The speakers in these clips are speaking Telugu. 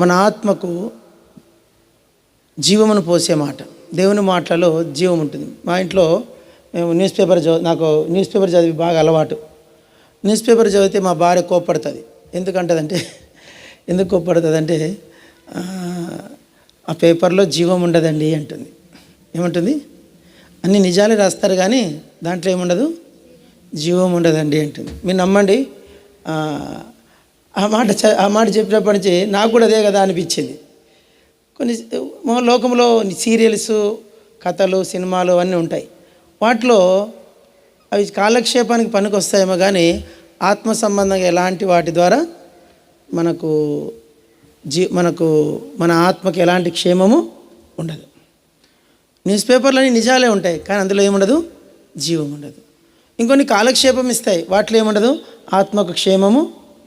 మన ఆత్మకు జీవమును పోసే మాట. దేవుని మాటలలో జీవం ఉంటుంది. మా ఇంట్లో మేము నాకు న్యూస్ పేపర్ చదివి బాగా అలవాటు. న్యూస్ పేపర్ చదివితే మా భార్య కోప్పడుతుంది. ఎందుకు కోప్పడుతుందంటే ఆ పేపర్లో జీవం ఉండదండి అంటుంది. ఏమంటుంది? అన్ని నిజాలే రాస్తారు కానీ దాంట్లో ఏముండదు, జీవం ఉండదండి అంటుంది. మీరు నమ్మండి, ఆ మాట చెప్పినప్పటి నుంచి నాకు కూడా అదే కదా అనిపించింది. కొన్ని లోకంలో సీరియల్స్, కథలు, సినిమాలు అన్నీ ఉంటాయి. వాటిలో అవి కాలక్షేపానికి పనికి వస్తాయేమో కానీ ఆత్మ సంబంధంగా ఎలాంటి వాటి ద్వారా మనకు మన ఆత్మకి ఎలాంటి క్షేమము ఉండదు. న్యూస్ పేపర్లన్నీ నిజాలే ఉంటాయి కానీ అందులో ఏముండదు, జీవం ఉండదు. ఇంకొన్ని కాలక్షేపం ఇస్తాయి, వాటిలో ఏముండదు, ఆత్మకు క్షేమము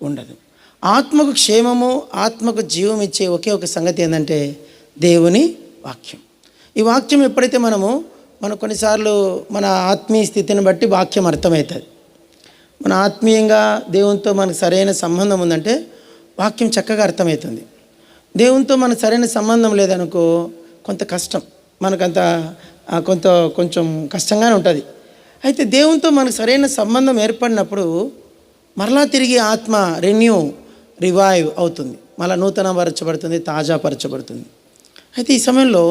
ఉండదు. ఆత్మకు క్షేమము, ఆత్మకు జీవం ఇచ్చే ఒకే ఒక సంగతి ఏంటంటే దేవుని వాక్యం. ఈ వాక్యం ఎప్పుడైతే మనకు కొన్నిసార్లు మన ఆత్మీయ స్థితిని బట్టి వాక్యం అర్థమవుతుంది. మన ఆత్మీయంగా దేవునితో మనకు సరైన సంబంధం ఉందంటే వాక్యం చక్కగా అర్థమవుతుంది. దేవునితో మనకు సరైన సంబంధం లేదనుకో కొంత కష్టం, మనకంత కొంచెం కష్టంగానే ఉంటుంది. అయితే దేవునితో మనకు సరైన సంబంధం ఏర్పడినప్పుడు మరలా తిరిగి ఆత్మ రివైవ్ అవుతుంది, మళ్ళీ నూతనపరచబడుతుంది, తాజాపరచబడుతుంది. అయితే ఈ సమయంలో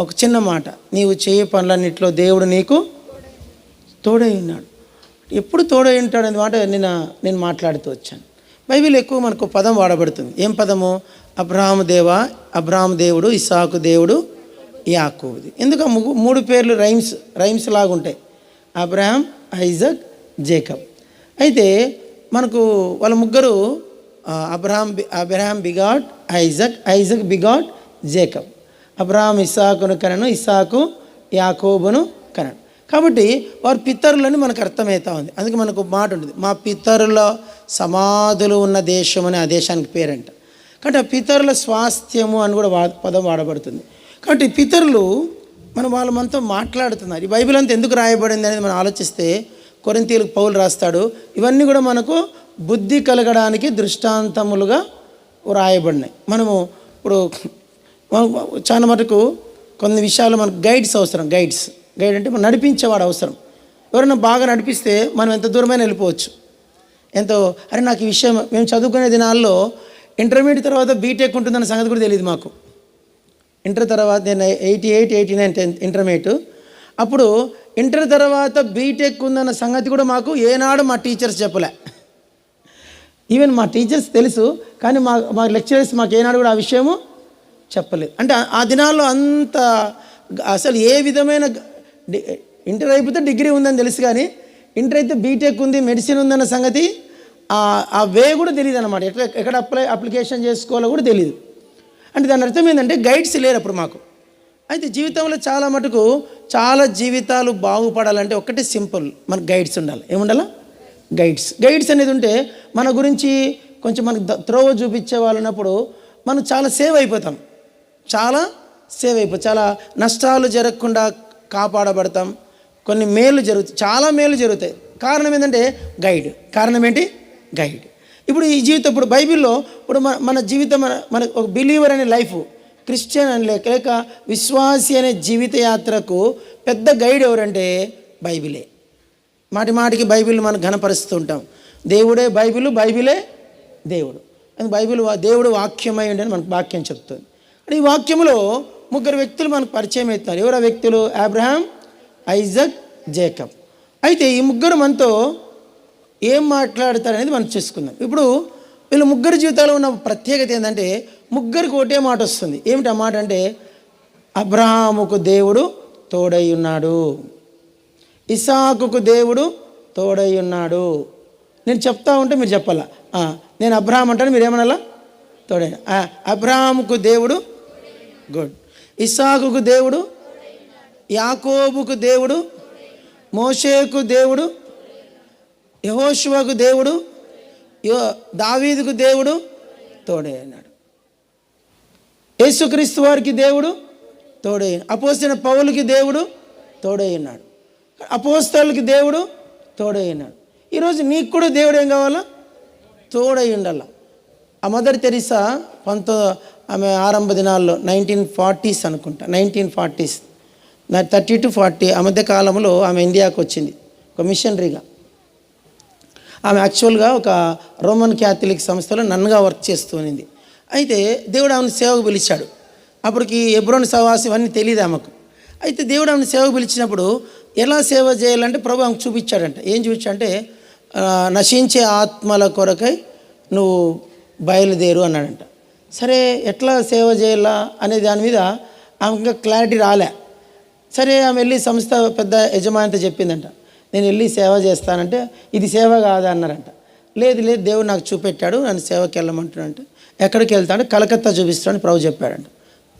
ఒక చిన్న మాట, నీవు చేయ పనులన్నింటిలో దేవుడు నీకు తోడై ఉన్నాడు. ఎప్పుడు తోడై ఉంటాడు అనే మాట నేను మాట్లాడుతూ వచ్చాను. బైబిల్ ఎక్కువ మనకు పదం వాడబడుతుంది. ఏం పదము? అబ్రహాము దేవుడు, ఇస్సాకు దేవుడు, యాకోబుది. ఎందుకు 3 పేర్లు రైమ్స్ లాగా ఉంటాయి, అబ్రహాం, ఐజక్, జేకబ్. అయితే మనకు వాళ్ళ ముగ్గురు Abraham begot Isaac begot Jacob. Abraham ఇస్సాకును కనను, ఇస్సాకు యాకోబును కనను. కాబట్టి వారి పితరులని మనకు అర్థమవుతా ఉంది. అందుకే మనకు మాట ఉంటుంది, మా పితరుల సమాధులు ఉన్న దేశం అని ఆ దేశానికి పేరంట. కాబట్టి ఆ పితరుల స్వాస్థ్యము అని కూడా పదం వాడబడుతుంది. కాబట్టి పితరులు వాళ్ళు మనతో మాట్లాడుతున్నారు. ఈ బైబిల్ అంతా ఎందుకు రాయబడింది అనేది మనం ఆలోచిస్తే కొరింథీయులకు పౌలు రాస్తాడు, ఇవన్నీ కూడా మనకు బుద్ధి కలగడానికి దృష్టాంతములుగా రాయబడినాయి. మనము ఇప్పుడు చాలా మటుకు కొన్ని విషయాలు మనకు గైడ్ అంటే మనం నడిపించేవాడు అవసరం. ఎవరైనా బాగా నడిపిస్తే మనం ఎంత దూరమైనా వెళ్ళిపోవచ్చు. నాకు ఈ విషయం, మేము చదువుకునే దినాల్లో ఇంటర్మీడియట్ తర్వాత బీటెక్ ఉంటుందన్న సంగతి కూడా తెలియదు మాకు. ఇంటర్ తర్వాత నేను 88, 89 ఇంటర్మీడియట్, అప్పుడు ఇంటర్ తర్వాత బీటెక్ ఉందన్న సంగతి కూడా మాకు ఏనాడు మా టీచర్స్ చెప్పలే. ఈవెన్ మా టీచర్స్ తెలుసు కానీ మా లెక్చరర్స్ మాకు ఏనాడు కూడా ఆ విషయము చెప్పలేదు. అంటే ఆ దినాల్లో అంత అసలు ఏ విధమైన ఇంటర్ అయిపోతే డిగ్రీ ఉందని తెలుసు కానీ ఇంటర్ అయితే బీటెక్ ఉంది, మెడిసిన్ ఉందన్న సంగతి ఆ వే కూడా తెలియదు అనమాట. ఎక్కడ అప్లికేషన్ చేసుకోవాలో కూడా తెలియదు. అంటే దాని అర్థం ఏంటంటే గైడ్స్ లేరు అప్పుడు మాకు. అయితే జీవితంలో చాలా మటుకు చాలా జీవితాలు బాగుపడాలంటే ఒకటే సింపుల్, మనకు గైడ్స్ ఉండాలి. ఏముండాలా? గైడ్స్ అనేది ఉంటే మన గురించి కొంచెం మనకు త్రోవ చూపించే వాళ్ళు ఉన్నప్పుడు మనం చాలా సేవ్ అయిపోతాం, చాలా నష్టాలు జరగకుండా కాపాడబడతాం. కొన్ని మేలు జరుగుతాయి, చాలా మేలు జరుగుతాయి. కారణం ఏంటంటే గైడ్. ఇప్పుడు ఈ జీవితం, ఇప్పుడు బైబిల్లో ఇప్పుడు మన జీవితం, మన ఒక బిలీవర్ అనే లైఫ్, క్రిస్టియన్ అని లేక విశ్వాసి అనే జీవిత యాత్రకు పెద్ద గైడ్ ఎవరంటే బైబిలే. మాటికి బైబిల్ మనం ఘనపరుస్తూ ఉంటాం. బైబిలే దేవుడు. దేవుడు వాక్యమై ఉండని మనకు వాక్యం చెప్తుంది. అంటే ఈ వాక్యంలో 3 వ్యక్తులు మనకు పరిచయం అవుతున్నారు. ఎవరు ఆ వ్యక్తులు? Abraham, Isaac, Jacob. అయితే ఈ 3 మనతో ఏం మాట్లాడతారు అనేది మనం చేసుకుందాం. ఇప్పుడు వీళ్ళ 3 జీవితాల్లో ఉన్న ప్రత్యేకత ఏంటంటే 3కి ఒకటే మాట వస్తుంది. ఏమిటి ఆ మాట అంటే, అబ్రహాముకు దేవుడు తోడై ఉన్నాడు, ఇస్సాకుకు దేవుడు తోడై ఉన్నాడు. నేను చెప్తా ఉంటే మీరు చెప్పాలా, నేను అబ్రహాం అంటాను, మీరు ఏమనాలా? తోడై. అబ్రహాముకు దేవుడు గుడ్, ఇస్సాకుకు దేవుడు, యాకోబుకు దేవుడు, మోషేకు దేవుడు, యెహోషువకు దేవుడు, దావీదుకు దేవుడు తోడై ఉన్నాడు. యేసుక్రీస్తు వారికి దేవుడు తోడై, అపోస్తలుడైన పౌలుకి దేవుడు తోడై ఉన్నాడు, అపోస్తలులకి దేవుడు తోడై ఉన్నాడు. ఈరోజు నీకు కూడా దేవుడు ఏం కావాలా? తోడై ఉండాల. ఆ మదర్ తెరీసా ఆమె ఆరంభ దినాల్లో 1940s అనుకుంటా, 1940s 30 to 40 ఆ మధ్య కాలంలో ఆమె ఇండియాకు వచ్చింది ఒక మిషనరీగా. ఆమె యాక్చువల్గా ఒక రోమన్ క్యాథలిక్ సంస్థలో నన్నుగా వర్క్ చేస్తూ ఉన్నింది. అయితే దేవుడు ఆమెను సేవకు పిలిచాడు. అప్పటికి హెబ్రోను సహవాసం ఇవన్నీ తెలియదు ఆమెకు. అయితే దేవుడు ఆమెను సేవకు పిలిచినప్పుడు ఎలా సేవ చేయాలంటే ప్రభు ఆమెకు చూపించాడంట. ఏం చూపించాడంటే నశించే ఆత్మల కొరకై నువ్వు బయలుదేరు అన్నాడంట. సరే ఎట్లా సేవ చేయాలా అనే దాని మీద ఆమె ఇంకా క్లారిటీ రాలే. సరే ఆమె వెళ్ళి సంస్థ పెద్ద యజమానితో చెప్పిందంట, నేను వెళ్ళి సేవ చేస్తానంటే ఇది సేవ కాదా అన్నారంట. లేదు లేదు దేవుడు నాకు చూపెట్టాడు, నన్ను సేవకి వెళ్ళమంటున్నాడంటే ఎక్కడికి వెళ్తాడు, కలకత్తా చూపిస్తాడని ప్రభు చెప్పాడంట.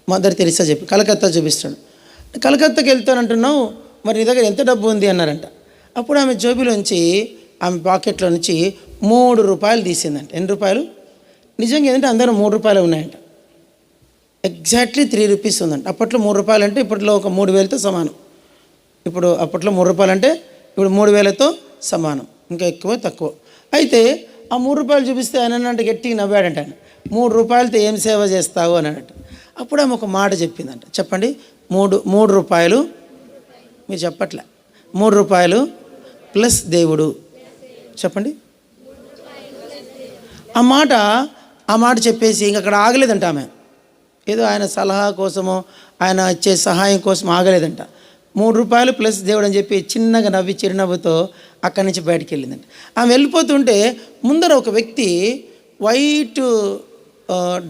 మదర్ తెరీసా చెప్పి కలకత్తా చూపిస్తాడు. కలకత్తాకి వెళ్తానంటున్నావు, మరి నీ దగ్గర ఎంత డబ్బు ఉంది అన్నారంట. అప్పుడు ఆమె జోబిలోంచి ఆమె పాకెట్లో నుంచి ₹3 తీసిందంట. ఎన్ని రూపాయలు? నిజంగా ఏంటంటే అందరూ ₹3 ఉన్నాయంట. ఎగ్జాక్ట్లీ ₹3 ఉందంట. అప్పట్లో ₹3 అంటే ఇప్పట్లో ఒక 3,000తో సమానం. ఇప్పుడు అప్పట్లో ₹3 అంటే ఇప్పుడు 3,000తో సమానం, ఇంకా ఎక్కువ తక్కువ. అయితే ఆ ₹3 చూపిస్తే ఆయన అంటే గట్టిగా నవ్వాడంట. ఆయన ₹3తో ఏం సేవ చేస్తావు అని అన్నట్టు. అప్పుడు ఆమె ఒక మాట చెప్పిందంట. చెప్పండి, ₹3 మీరు చెప్పట్లే, ₹3 ప్లస్ దేవుడు. చెప్పండి. ఆ మాట చెప్పేసి ఇంక అక్కడ ఆగలేదంట. ఆమె ఏదో ఆయన సలహా కోసమో ఆయన ఇచ్చే సహాయం కోసం ఆగలేదంట. ₹3 ప్లస్ దేవుడు అని చెప్పి చిన్నగా నవ్వి చిరునవ్వుతో అక్కడి నుంచి బయటికి వెళ్ళిందంట. ఆమె వెళ్ళిపోతుంటే ముందర ఒక వ్యక్తి వైట్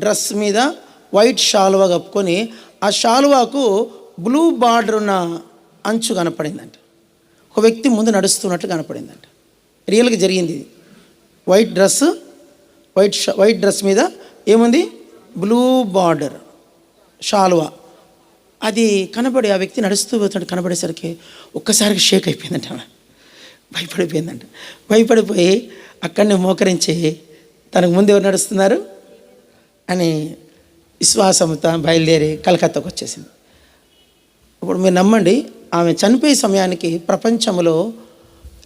డ్రెస్ మీద వైట్ షాల్వా కప్పుకొని ఆ షాల్వాకు బ్లూ బార్డర్ ఉన్న అంచు కనపడిందంట. ఒక వ్యక్తి ముందు నడుస్తున్నట్లు కనపడిందంట. రియల్గా జరిగింది ఇది. వైట్ డ్రెస్ మీద ఏముంది, బ్లూ బార్డర్ షాల్వా. అది కనబడి ఆ వ్యక్తి నడుస్తూ పోతుంటే కనబడేసరికి ఒక్కసారికి షేక్ అయిపోయిందంట. ఆమె భయపడిపోయిందంట. భయపడిపోయి అక్కడనే మోకరించి తనకు ముందు ఎవరు నడుస్తున్నారు అని విశ్వాసంతో బయలుదేరి కలకత్తాకు వచ్చేసింది. ఇప్పుడు మీరు నమ్మండి, ఆమె చనిపోయే సమయానికి ప్రపంచంలో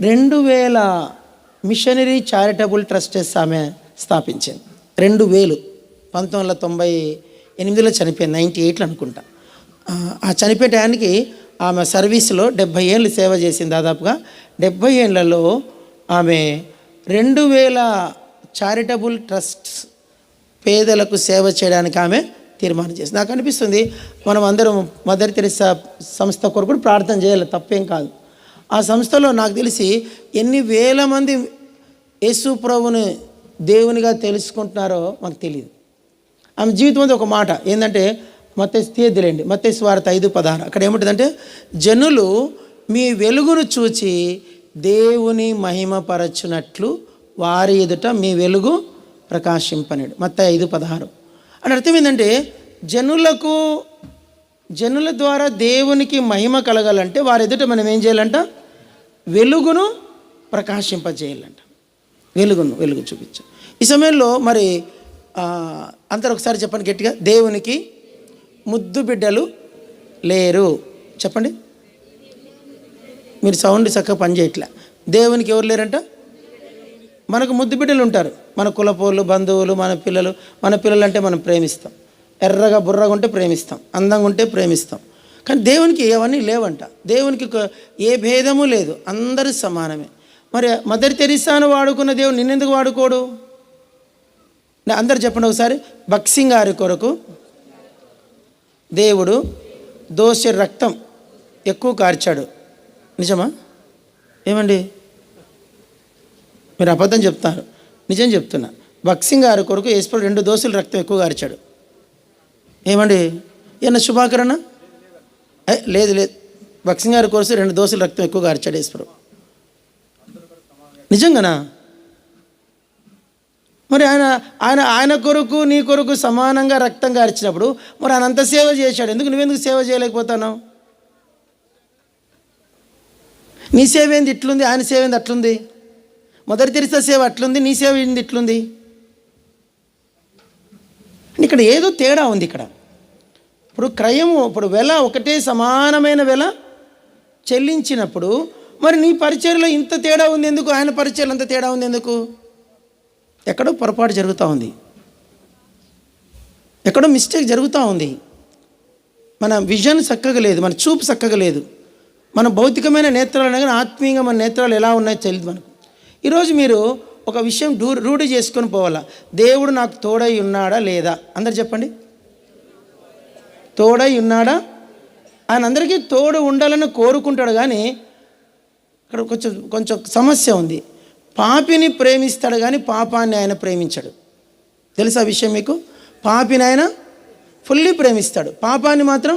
2,000 మిషనరీ చారిటబుల్ ట్రస్టెస్ ఆమె స్థాపించింది. 2,000 1998లో చనిపోయింది, 98 అనుకుంటా. ఆ చనిపోయే టయానికి ఆమె సర్వీస్లో 70 ఏళ్ళు సేవ చేసింది. దాదాపుగా 70 ఏళ్లలో ఆమె 2,000 చారిటబుల్ ట్రస్ట్స్ పేదలకు సేవ చేయడానికి ఆమె తీర్మానం చేసింది. నాకు అనిపిస్తుంది మనం అందరం మదర్ తెరీసా సంస్థ కొరకు కూడా ప్రార్థన చేయాలి, తప్పేం కాదు. ఆ సంస్థలో నాకు తెలిసి ఎన్ని వేల మంది యేసు ప్రభుని దేవునిగా తెలుసుకుంటున్నారో మాకు తెలియదు. ఆమె జీవితం అంతా ఒక మాట ఏంటంటే మత్తయి సువార్త 5:16 అక్కడ ఏముంటుందంటే, జనులు మీ వెలుగును చూచి దేవుని మహిమపరచునట్లు వారి ఎదుట మీ వెలుగు ప్రకాశింపనేడు. మత్తయి 5:16 అని అర్థం ఏంటంటే, జనుల ద్వారా దేవునికి మహిమ కలగాలంటే వారి ఎదుట మనం ఏం చేయాలంట, వెలుగును ప్రకాశింపజేయాలంట. వెలుగు చూపించు. ఈ సమయంలో మరి అందరు ఒకసారి చెప్పండి గట్టిగా, దేవునికి ముద్దు బిడ్డలు లేరు. చెప్పండి. మీరు సౌండ్ చక్కగా పనిచేయట్లే. దేవునికి ఎవరు లేరంట? మనకు ముద్దు బిడ్డలు ఉంటారు, మన కులపోళ్ళు, బంధువులు, మన పిల్లలు అంటే మనం ప్రేమిస్తాం. ఎర్రగా బుర్రగా ఉంటే ప్రేమిస్తాం, అందంగా ఉంటే ప్రేమిస్తాం. కానీ దేవునికి అవన్నీ లేవంట. దేవునికి ఏ భేదము లేదు, అందరూ సమానమే. మరి మదర్ తెరీసాను వాడుకున్న దేవుడు నిన్నెందుకు వాడుకోడు? అందరు చెప్పండి ఒకసారి. బక్సింగ్ గారి కొరకు దేవుడు దోషి రక్తం ఎక్కువ కార్చాడు. నిజమా? ఏమండి మీరు అబద్ధం చెప్తారు, నిజం చెప్తున్నా. బక్సింగ్ గారి కొరకు యేసు 2 దోసులు రక్తం ఎక్కువ కార్చాడు. ఏమండి ఏమన్నా శుభాకరణ? లేదు. బక్సింగ్ గారి కొరకు 2 దోసులు రక్తం ఎక్కువ కార్చాడు యేసు. నిజంగానా? మరి ఆయన కొరకు నీ కొరకు సమానంగా రక్తం కార్చినప్పుడు మరి ఆయన అంత సేవ చేశాడు, నువ్వెందుకు సేవ చేయలేకపోతున్నావు? నీ సేవ ఏంది ఇట్లుంది, ఆయన సేవ ఏంది అట్లుంది? మదర్ తెరీసా సేవ అట్లుంది, నీ సేవ ఏంది ఇట్లుంది? ఇక్కడ ఏదో తేడా ఉంది. ఇప్పుడు వెల ఒకటే సమానమైన వెల చెల్లించినప్పుడు మరి నీ పరిచర్యలో ఇంత తేడా ఉంది ఎందుకు? ఆయన పరిచర్యలో అంత తేడా ఉంది ఎందుకు? ఎక్కడో పొరపాటు జరుగుతూ ఉంది. ఎక్కడో మిస్టేక్ జరుగుతూ ఉంది. మన విజన్ చక్కగా లేదు, మన చూపు చక్కగా లేదు. మన భౌతికమైన నేత్రాలు కానీ ఆత్మీయంగా మన నేత్రాలు ఎలా ఉన్నాయో తెలియదు మనకు. ఈరోజు మీరు ఒక విషయం రూఢి చేసుకొని పోవాలా. దేవుడు నాకు తోడై ఉన్నాడా లేదా? అందరు చెప్పండి, తోడై ఉన్నాడా? ఆయన అందరికీ తోడు ఉండాలని కోరుకుంటాడు. కానీ ఇక్కడ కొంచెం సమస్య ఉంది. పాపిని ప్రేమిస్తాడు కానీ పాపాన్ని ఆయన ప్రేమించాడు. తెలుసా విషయం మీకు? పాపిని ఆయన ఫుల్లీ ప్రేమిస్తాడు, పాపాన్ని మాత్రం.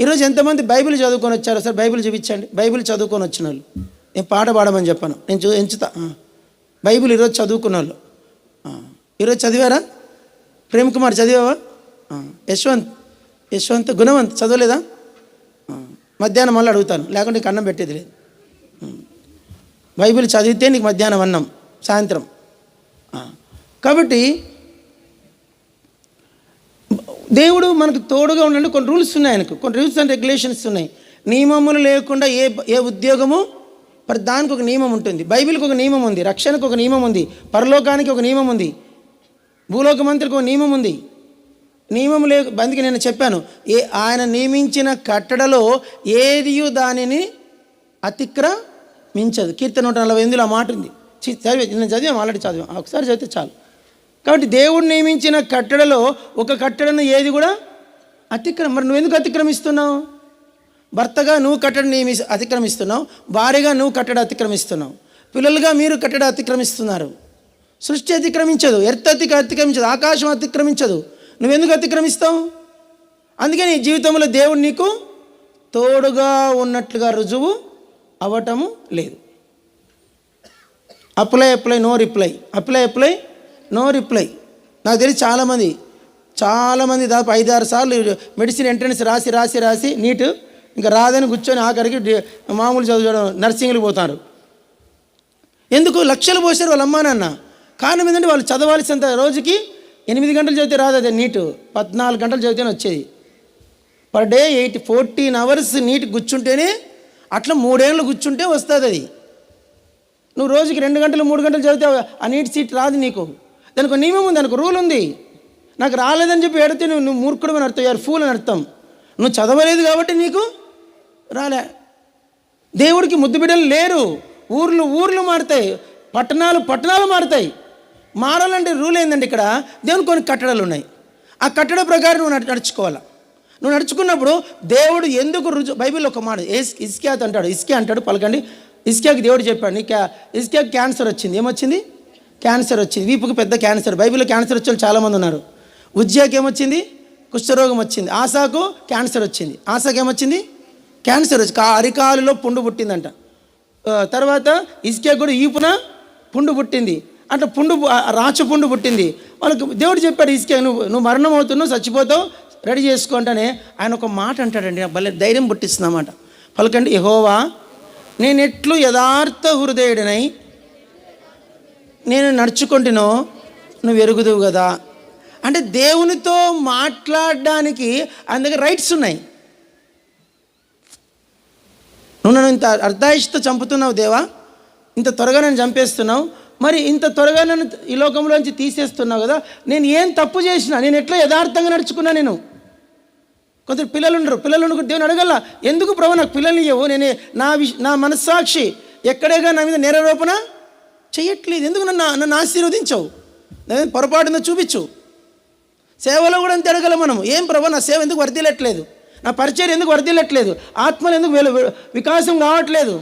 ఈరోజు ఎంతమంది బైబిల్ చదువుకొని వచ్చారు? సార్ బైబిల్ చూపించండి. బైబిల్ చదువుకొని వచ్చిన వాళ్ళు, నేను పాట పాడమని చెప్పాను, నేను ఎంచుతా. బైబిల్ ఈరోజు చదువుకున్న వాళ్ళు, ఈరోజు చదివారా? ప్రేమ్ కుమార్ చదివావా? యశ్వంత్ గుణవంత్ చదవలేదా? మధ్యాహ్నం మళ్ళీ అడుగుతాను, లేకుంటే నీకు అన్నం పెట్టేది లేదు. బైబిల్ చదివితే నీకు మధ్యాహ్నం అన్నం, సాయంత్రం. కాబట్టి దేవుడు మనకు తోడుగా ఉండండి. కొన్ని రూల్స్ ఉన్నాయి ఆయనకు, కొన్ని రూల్స్ అండ్ రెగ్యులేషన్స్ ఉన్నాయి. నియమములు లేకుండా ఏ ఉద్యోగము, దానికి ఒక నియమం ఉంటుంది. బైబిల్కి ఒక నియమం ఉంది, రక్షణకు ఒక నియమం ఉంది, పరలోకానికి ఒక నియమం ఉంది, భూలోకమంత్రికి ఒక నియమం ఉంది. నియమం అందుకే నేను చెప్పాను, ఆయన నియమించిన కట్టడలో ఏదియు దానిని అతిక్రమించదు. కీర్తన 148 ఆ మాట ఉంది. నేను చదివాను, ఆల్రెడీ చదివాను, ఒకసారి చదివితే చాలు. కాబట్టి దేవుడు నియమించిన కట్టడలో ఒక కట్టడను ఏది కూడా మరి నువ్వు ఎందుకు అతిక్రమిస్తున్నావు? భర్తగా నువ్వు కట్టడ అతిక్రమిస్తున్నావు, భార్యగా నువ్వు కట్టడ అతిక్రమిస్తున్నావు, పిల్లలుగా మీరు కట్టడ అతిక్రమిస్తున్నారు. సృష్టి అతిక్రమించదు, ఎర్త్ అతిక్రమించదు, ఆకాశం అతిక్రమించదు. నువ్వెందుకు అతిక్రమిస్తావు? అందుకే నీ జీవితంలో దేవుడు నీకు తోడుగా ఉన్నట్లుగా రుజువు అవ్వటము లేదు. Apply no reply, apply no reply. నాకు తెలిసి చాలామంది దాదాపు 5-6 సార్లు మెడిసిన్ ఎంట్రన్స్ రాసి నీట్ ఇంకా రాదని కూర్చొని ఆఖరికి మామూలు చదువుకోవడం, నర్సింగ్లు పోతారు. ఎందుకు? లక్షలు పోసారు వాళ్ళ అమ్మా నాన్న. కారణం ఏంటంటే వాళ్ళు చదవాల్సినంత రోజుకి 8 గంటలు చదివితే రాదు, అదే నీటు 14 గంటలు చదివితేనే వచ్చేది. పర్ డే 14 hours నీట్ కూర్చుంటేనే, అట్లా 3 ఏళ్ళు కూర్చుంటే వస్తుంది అది. నువ్వు రోజుకి 2 గంటలు 3 గంటలు చదివితే ఆ నీట్ సీట్ రాదు నీకు. దానికి నియమం ఉంది, దానికి రూల్ ఉంది. నాకు రాలేదని చెప్పి ఎడితే నువ్వు మూర్ఖుడు అని అర్థం, ఫూల్ అని అర్థం. నువ్వు చదవలేదు కాబట్టి నీకు రాలే. దేవుడికి ముద్దు బిడ్డలు లేరు. ఊర్లు మారుతాయి, పట్టణాలు మారుతాయి. మారాలంటే రూల్ ఏంటంటే ఇక్కడ దేవుని కొన్ని కట్టడాలు ఉన్నాయి. ఆ కట్టడ ప్రకారం నువ్వు నడుచుకోవాలా. నువ్వు నడుచుకున్నప్పుడు దేవుడు ఎందుకు బైబిల్లో ఒక మాట ఇస్కియా అంటాడు, పలకండి. ఇస్కియాకి దేవుడు చెప్పాడు, ఇస్కియాకి క్యాన్సర్ వచ్చింది. ఏమొచ్చింది? క్యాన్సర్ వచ్చింది, వీపుకి పెద్ద క్యాన్సర్. బైబిల్లో క్యాన్సర్ వచ్చే వాళ్ళు చాలామంది ఉన్నారు. ఉజ్జియాకి ఏమొచ్చింది? కుష్ఠరోగం వచ్చింది. ఆసాకు క్యాన్సర్ వచ్చింది. ఆసాకి ఏమొచ్చింది? క్యాన్సర్ వచ్చి అరికాలులో పుండు పుట్టిందంట. తర్వాత ఇస్కియా కూడా ఈపున పుండు పుట్టింది. అట్లా రాచు పుండు పుట్టింది. వాళ్ళకి దేవుడు చెప్పాడు, ఇస్కియా నువ్వు మరణం అవుతున్నావు, చచ్చిపోతావు, రెడీ చేసుకుంటానే. ఆయన ఒక మాట అంటాడండి, భలే ధైర్యం పుట్టిస్తున్నమాట. పలకండి, యెహోవా నేను ఎట్లు యథార్థ హృదయుడినై నేను నడుచుకుంటునో నువ్వు ఎరుగుదువు కదా. అంటే దేవునితో మాట్లాడడానికి ఆయన దగ్గర రైట్స్ ఉన్నాయి. నువ్వు నన్ను ఇంత అర్ధాయిషతో చంపుతున్నావు దేవా, ఇంత త్వరగా నన్ను చంపేస్తున్నావు, మరి ఇంత త్వరగా నన్ను ఈ లోకంలోంచి తీసేస్తున్నావు కదా, నేను ఏం తప్పు చేసినా, నేను ఎట్లా యథార్థంగా నడుచుకున్నా? నేను కొందరు పిల్లలు దేవుని అడగల, ఎందుకు ప్రభు నాకు పిల్లల్ని ఇవ్వవు? నా మనస్సాక్షి ఎక్కడేగా నా మీద నేరారోపణ చెయ్యట్లేదు, ఎందుకు నన్ను ఆశీర్వదించవు? నేను పొరపాటున చూపించు. సేవలో కూడా అంతే అడగల మనం, ఏం ప్రభు నా సేవ ఎందుకు వర్ధిల్లట్లేదు, నా పరిచయం ఎందుకు వర్ధిల్లట్లేదు, ఆత్మలు ఎందుకు వికాసం కావట్లేదు,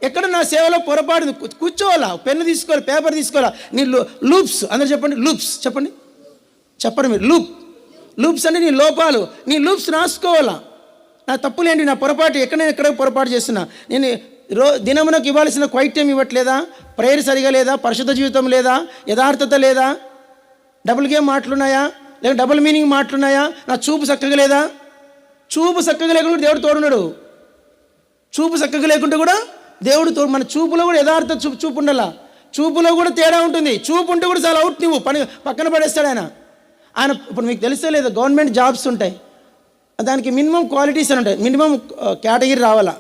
ఎక్కడ నా సేవలో పొరపాటు? కూర్చోవాలా, పెన్ను తీసుకోవాలి, పేపర్ తీసుకోవాలా, నీ లూప్స్, అందరూ చెప్పండి, లూప్స్ చెప్పండి మీరు. లూప్స్ అంటే నీ లోపాలు, నీ లూప్స్ రాసుకోవాలా. నా తప్పులేంటి, నా పొరపాటు ఎక్కడ పొరపాటు చేస్తున్నా, నేను దినమునకు ఇవ్వాల్సిన క్వైట్ ఇవ్వట్లేదా, ప్రేయర్ సరిగా లేదా, పరిశుద్ధ జీవితం లేదా, యథార్థత లేదా, డబుల్ గేమ్ మాటలున్నాయా, లేక డబుల్ మీనింగ్ మాటలున్నాయా, నా చూపు చక్కగా లేదా? చూపు చక్కగా లేకుండా దేవుడు తోడున్నాడు. చూపు చక్కగా లేకుంటే కూడా దేవుడు మన చూపులో కూడా యథార్థ చూపు ఉండాల. చూపులో కూడా తేడా ఉంటుంది. చూపు ఉంటే కూడా చాలా అవుట్, నువ్వు పక్కన పడేస్తాడు ఆయన. ఇప్పుడు మీకు తెలిసే లేదు, గవర్నమెంట్ జాబ్స్ ఉంటాయి, దానికి మినిమం క్వాలిటీస్ అని ఉంటాయి, మినిమం కేటగిరీ రావాలా,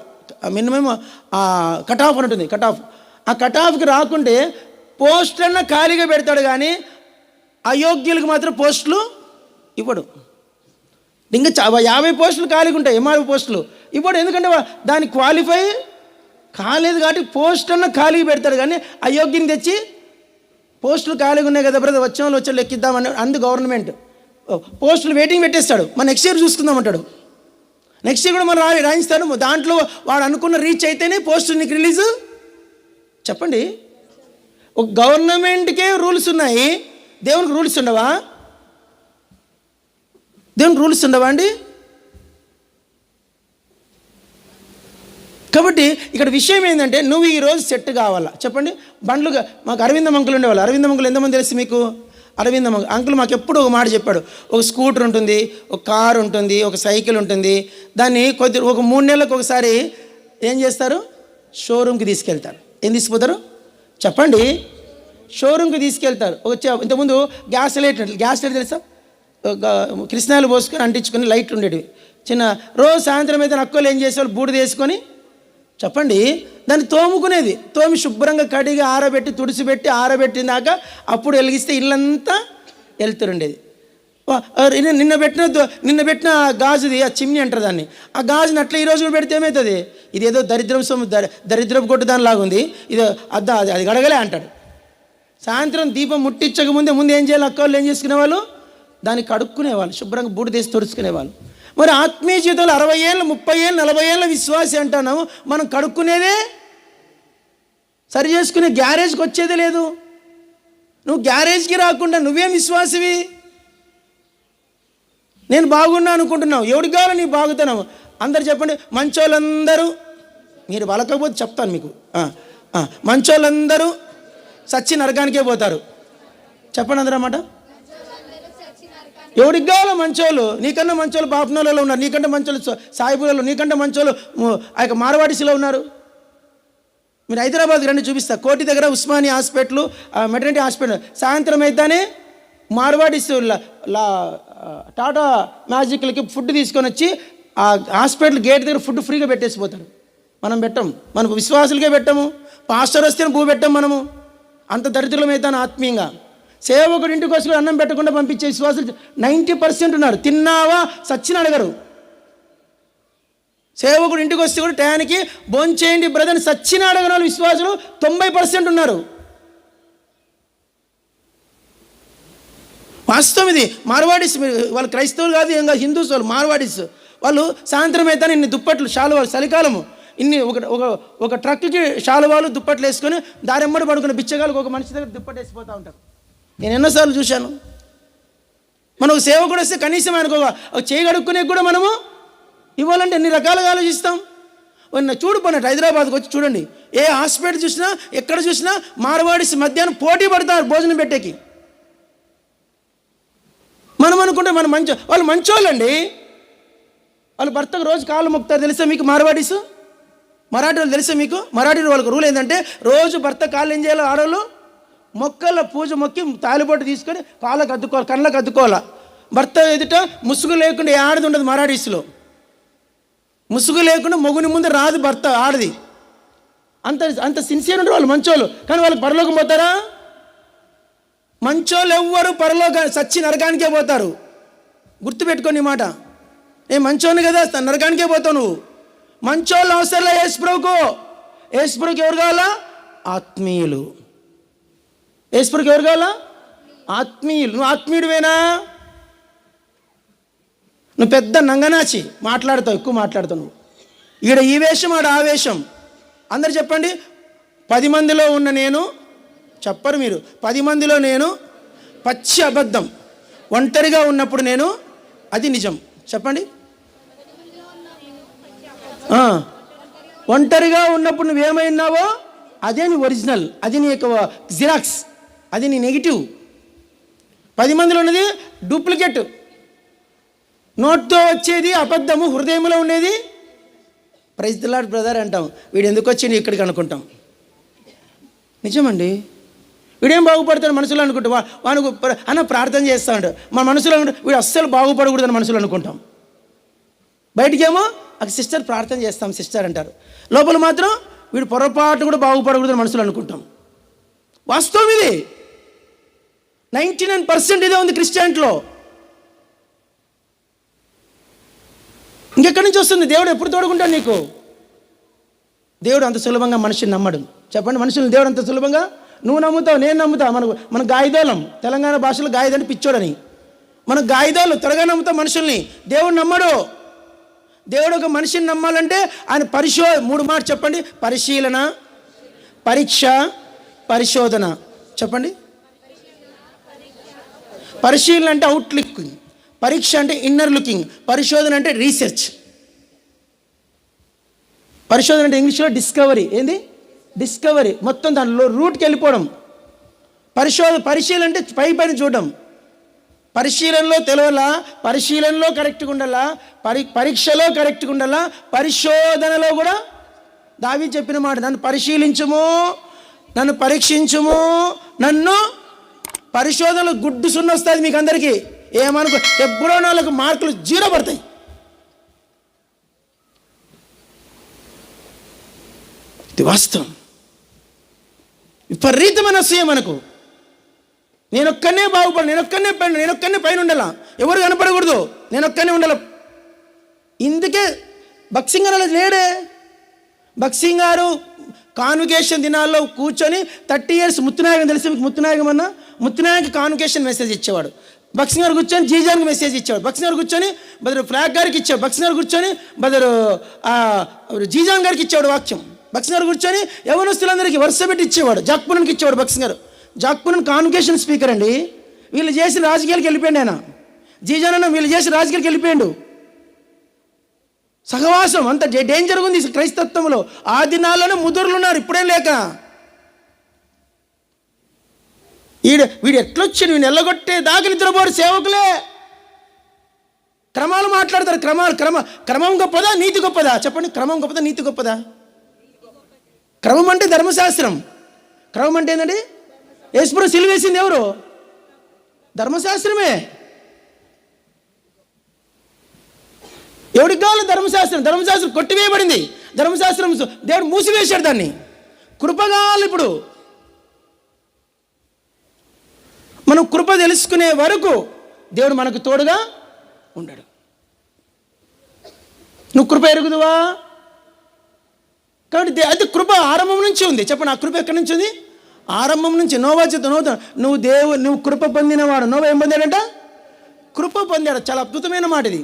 మినిమం కట్ ఆఫ్ అని ఉంటుంది. ఆ కట్ ఆఫ్కి రాకుంటే పోస్టులన్నా ఖాళీగా పెడతాడు, కానీ అయోగ్యులకు మాత్రం పోస్టులు ఇవ్వడు. ఇంకా 50 పోస్టులు ఖాళీగా ఉంటాయి, ఎంఆర్ఓ పోస్టులు ఇవ్వడు. ఎందుకంటే దానికి క్వాలిఫై కాలేదు కాబట్టి పోస్ట్ అన్న ఖాళీగా పెడతాడు. కానీ అయోగ్యం తెచ్చి పోస్టులు ఖాళీగా ఉన్నాయి కదా బ్రదర్, వచ్చే వాళ్ళు లెక్కిద్దామని అందు గవర్నమెంట్ పోస్టులు వెయిటింగ్ పెట్టేస్తాడు. మన నెక్స్ట్ ఇయర్ చూసుకుందామంటాడు. నెక్స్ట్ ఇయర్ కూడా మనం రాయిస్తాడు. దాంట్లో వాడు అనుకున్న రీచ్ అయితేనే పోస్ట్ నీకు రిలీజు. చెప్పండి, ఒక గవర్నమెంట్కే రూల్స్ ఉన్నాయి, దేవునికి రూల్స్ ఉండవా? దేవునికి రూల్స్ ఉండవా అండి? కాబట్టి ఇక్కడ విషయం ఏంటంటే నువ్వు ఈరోజు సెట్ కావాలా. చెప్పండి, బండ్లుగా మాకు అరవిందం అంకులు ఉండేవాళ్ళు. అరవిందం అంకులు ఎంతమంది తెలుసు మీకు? అరవిందం అంకుల్ మాకు ఎప్పుడు ఒక మాట చెప్పాడు, ఒక స్కూటర్ ఉంటుంది, ఒక కారు ఉంటుంది, ఒక సైకిల్ ఉంటుంది. దాన్ని ఒక 3 నెలలకు ఒకసారి ఏం చేస్తారు? షోరూమ్కి తీసుకెళ్తారు. ఏం తీసుకుపోతారు చెప్పండి? షోరూమ్కి తీసుకెళ్తారు. ఇంతకుముందు గ్యాస్ లైట్ తెలుసా? కృష్ణాలు పోసుకొని అంటించుకొని లైట్ ఉండేవి చిన్న. రోజు సాయంత్రం అయితే అక్కలు ఏం చేసేవాళ్ళు? బూడిద వేసుకొని చెప్పండి దాన్ని తోముకునేది. తోమి శుభ్రంగా కడిగి ఆరబెట్టి తుడిసిపెట్టి ఆరబెట్టినాక అప్పుడు వెలిగిస్తే ఇల్లంతా వెళ్తుండేది. నిన్న పెట్టిన గాజుది ఆ చిమ్ని అంటారు దాన్ని. ఆ గాజుని అట్లా ఈరోజు కూడా పెడితే ఏమవుతుంది? ఇదేదో దరిద్రపు కొట్టు దానిలాగా ఉంది, ఇది అది గడగలే అంటాడు. సాయంత్రం దీపం ముట్టించక ముందు ఏం చేయాలి? అక్కలు ఏం చేసుకునేవాళ్ళు? దాన్ని కడుక్కునేవాళ్ళు, శుభ్రంగా బూడి తీసి తుడుచుకునేవాళ్ళు. మరి ఆత్మీయ జీవితంలో 60 ఏళ్ళు 30 ఏళ్ళు 40 ఏళ్ళ విశ్వాసి అంటున్నాము, మనం కడుక్కునేదే సరి చేసుకునే గ్యారేజ్కి వచ్చేదే లేదు. నువ్వు గ్యారేజ్కి రాకుండా నువ్వేం విశ్వాసివి? నేను బాగున్నా అనుకుంటున్నావు, ఎవరికి కావాలో నీ బాగుతున్నావు. అందరు చెప్పండి, మంచోళ్ళందరూ, మీరు బలకపోతే చెప్తాను మీకు, మంచోళ్ళందరూ సచ్చి నరకానికే పోతారు. చెప్పండి అందరూ అన్నమాట. ఎవరికి కావాలో మంచోళ్ళు? నీకన్నా మంచోళ్ళు బాపనోళ్ళలో ఉన్నారు, నీకంటే మంచోళ్ళు సాయిపులలో, నీకంటే మంచోళ్ళు ఆ యొక్క మార్వాడిస్లో ఉన్నారు. మీరు హైదరాబాద్కి రండి, చూపిస్తా. కోటి దగ్గర ఉస్మానియా హాస్పిటల్, మెటర్నిటీ హాస్పిటల్. సాయంత్రం అయితేనే మార్వాడిస్ టాటా మ్యాజిక్లకి ఫుడ్ తీసుకొని వచ్చి ఆ హాస్పిటల్ గేట్ దగ్గర ఫుడ్ ఫ్రీగా పెట్టేసిపోతారు. మనం పెట్టము, మనకు విశ్వాసులకే పెట్టము. పాస్టర్ వస్తే భూ పెట్టాం మనము. అంత దరిద్రమైతాను ఆత్మీయంగా. సేవకుడు ఇంటికి వచ్చి అన్నం పెట్టకుండా పంపించే విశ్వాసులు 90% ఉన్నారు. తిన్నావా సచ్చిన అడగరు. సేవకుడు ఇంటికి వస్తే కూడా టయానికి భోంచేయండి బ్రదర్ సచ్చిన అడగని వాళ్ళు విశ్వాసులు 90% ఉన్నారు. వాస్తవం ఇది. మార్వాడిస్ వాళ్ళు క్రైస్తవులు కాదు, ఏం కాదు, హిందూస్ వాళ్ళు, మార్వాడిస్ వాళ్ళు. సాయంత్రం అయితే ఇన్ని దుప్పట్లు శాలువాలు, చలికాలము ఇన్ని ఒక ట్రక్కి శాలువాలు దుప్పట్లు వేసుకొని దారెమ్మడి పడుకున్న బిచ్చగాలకు ఒక మనిషి దగ్గర దుప్పట్లు వేసిపోతూ ఉంటారు. నేను ఎన్నోసార్లు చూశాను. మనకు సేవకుడు వస్తే కనీసం ఆయనకు ఒక చేయి కడుక్కునే కూడా మనము ఇవ్వాలంటే ఎన్ని రకాలుగా ఆలోచిస్తాం. చూడు పన్నట్టు హైదరాబాద్కి వచ్చి చూడండి, ఏ హాస్పిటల్ చూసినా ఎక్కడ చూసినా మార్వాడిస్ మధ్యాహ్నం పోటీ పడతారు భోజనం పెట్టేకి. మనం అనుకుంటే వాళ్ళు మంచోళ్ళండి. వాళ్ళు భర్తకు రోజు కాళ్ళు మొక్కుతారు. తెలుసా మీకు? మార్వాడీస్ మరాఠీ వాళ్ళు తెలుసా మీకు? మరాఠీ వాళ్ళకి రూల్ ఏంటంటే రోజు భర్త కాళ్ళు ఏం చేయాలి? ఆడవాళ్ళు మొక్కల పూజ మొక్కి తాలిబొట్టు తీసుకొని కాళ్ళకు అద్దుకోవాలి, కళ్ళకు అద్దుకోవాలి. భర్త ఎదుట ముసుగు లేకుండా ఆడది ఉండదు మరాఠీస్లో. ముసుగు లేకుండా మొగుని ముందు రాదు భర్త ఆడది. అంత సిన్సియర్ ఉంటారు వాళ్ళు, మంచోళ్ళు. కానీ వాళ్ళకి పరలోకం పోతారా? మంచోళ్ళు ఎవ్వరు పరలోక సచ్చి నరకానికే పోతారు. గుర్తుపెట్టుకోని మాట. నేను మంచోని కదా, నరకానికే పోతావు నువ్వు. మంచోళ్ళు అవసరంలే యేసుప్రభుకు. యేసుప్రభుకి ఎవరు కావాలా? ఆత్మీయులు. యేసుప్రభుకి ఎవరు కావాలా? ఆత్మీయులు. నువ్వు ఆత్మీయుడివేనా? నువ్వు పెద్ద నంగనాచి మాట్లాడతావు, ఎక్కువ మాట్లాడతావు నువ్వు. ఈడ ఈ వేషం, ఆడ ఆ వేషం. అందరు చెప్పండి. 10 మందిలో ఉన్న నేను, చెప్పరు మీరు, 10 మందిలో నేను పచ్చి అబద్ధం. ఒంటరిగా ఉన్నప్పుడు నేను అది నిజం. చెప్పండి. ఒంటరిగా ఉన్నప్పుడు నువ్వేమైనావో అదే నీ ఒరిజినల్, అది నీ యొక్క జిరాక్స్, అది నీ నెగిటివ్. 10 మందిలో ఉన్నది డూప్లికేట్. నోట్తో వచ్చేది అబద్ధము, హృదయంలో ఉండేది ప్రైజ్ ది లార్డ్ బ్రదర్ అంటాం. వీడు ఎందుకు వచ్చింది ఇక్కడికి అనుకుంటాం. నిజమండి. వీడేం బాగుపడతాడు మనసులో అనుకుంటాం. వానికి అన్న ప్రార్థన చేస్తా ఉంటాడు. మన మనసులో అనుకుంటే వీడు అస్సలు బాగుపడకూడదని మనసులో అనుకుంటాం. బయటికేమో ఒక సిస్టర్ ప్రార్థన చేస్తాం సిస్టర్ అంటారు. లోపల మాత్రం వీడు పొరపాటు కూడా బాగుపడకూడదని మనసులో అనుకుంటాం. వాస్తవం ఇది. 99% ఇదే ఉంది క్రిస్టియానిటీలో. ఇంకెక్కడి నుంచి వస్తుంది? దేవుడు ఎప్పుడు తోడుకుంటాడు నీకు? దేవుడు అంత సులభంగా మనిషిని నమ్మడు. చెప్పండి, మనుషులు దేవుడు అంత సులభంగా నువ్వు నమ్ముతావు, నేను నమ్ముతా. మన గాయిదోలం, తెలంగాణ భాషలో గాయిదంటే పిచ్చోడని. మన గాయిదోలు త్వరగా నమ్ముతాం మనుషుల్ని. దేవుడు నమ్మడు. దేవుడు ఒక మనిషిని నమ్మాలంటే ఆయన 3 మాట చెప్పండి: పరిశీలన, పరీక్ష, పరిశోధన. చెప్పండి. పరిశీలన అంటే అవుట్ లుకింగ్, పరీక్ష అంటే ఇన్నర్ లుకింగ్, పరిశోధన అంటే రీసెర్చ్. పరిశోధన అంటే ఇంగ్లీష్లో డిస్కవరీ. ఏంది? డిస్కవరీ. మొత్తం దానిలో రూట్కి వెళ్ళిపోవడం. పరిశీలన అంటే పైన చూడడం. పరిశీలనలో తెలవాలా, పరిశీలనలో కరెక్ట్గా ఉండాలా, పరీక్షలో కరెక్ట్గా ఉండాలా, పరిశోధనలో కూడా. దావీదు చెప్పిన మాట: నన్ను పరిశీలించుము, నన్ను పరీక్షించుము, నన్ను పరిశోధనలో గుడ్డు సున్న వస్తుంది మీకు అందరికీ. ఏమనుకో, ఎప్పుడో 4 మార్కులు 0 పడతాయి. ఇది వాస్తవం. విపరీతమైన అసూయ మనకు. నేనొక్కనే బాగుపడు, నేనొక్కనే పైన ఉండాలా, ఎవరు కనపడకూడదు, నేనొక్కనే ఉండాల. ఇందుకే భక్సింగ్ గారు లేడే. భక్సింగ్ గారు కాన్వికేషన్ దినాల్లో కూర్చొని 30 years ముత్తునాయకం తెలిసి మీకు? ముత్తునాయకం అన్న ముత్తునాయక కాన్వికేషన్ మెసేజ్ ఇచ్చేవాడు. భక్సింగ్ గారు కూర్చొని జీజానికి మెసేజ్ ఇచ్చేవాడు. భక్సింగ్ గారు కూర్చొని బదరు ఫ్లాగ్ గారికి ఇచ్చేవాడు. భక్సింగ్ గారు కూర్చొని బదరు జీజాన్ గారికి ఇచ్చేవాడు వాక్యం. భక్సింగ్ గారు కూర్చొని యవనస్తులందరికీ వరుస పెట్టి ఇచ్చేవాడు. జాక్పునన్కి ఇచ్చేవాడు భక్సింగ్ గారు. జాక్పునన్ కాన్వికేషన్ స్పీకర్ అండి. వీళ్ళు చేసి రాజకీయాలకు వెళ్ళిపోయాడు ఆయన. జీజాన్ అన్న వీళ్ళు చేసి రాజకీయాలకు వెళ్ళిపోయాడు. సహవాసం అంత డేంజర్ ఉంది క్రైస్తత్వంలో. ఆ దినాల్లోనే ముదురులు ఉన్నారు, ఇప్పుడేం లేక. వీడు ఎట్లొచ్చి వీడిని ఎల్లగొట్టే దాకా నిద్రపోరు సేవకులే. క్రమాలు మాట్లాడతారు. క్రమం గొప్పదా, నీతి గొప్పదా? చెప్పండి, క్రమం గొప్పదా, నీతి గొప్పదా? క్రమం అంటే ధర్మశాస్త్రం. క్రమం అంటే ఏంటండి? యేసుప్రభు సిలువ వేసింది ఎవరు? ధర్మశాస్త్రమే. ఎవడికి కావాలి ధర్మశాస్త్రం? ధర్మశాస్త్రం కొట్టివేయబడింది. ధర్మశాస్త్రం దేవుడు మూసివేశాడు దాన్ని. కృప కావాలి ఇప్పుడు. మనం కృప తెలుసుకునే వరకు దేవుడు మనకు తోడుగా ఉండడు. నువ్వు కృప ఎరుగుదువా? కాబట్టి అది కృప ఆరంభం నుంచి ఉంది. చెప్పండి, ఆ కృప ఎక్కడి నుంచి ఉంది? ఆరంభం నుంచి. నోవా చేత నువ్వు కృప పొందినవాడు. నోవా ఏం పొందాడంట? కృప పొందాడు. చాలా అద్భుతమైన మాట ఇది.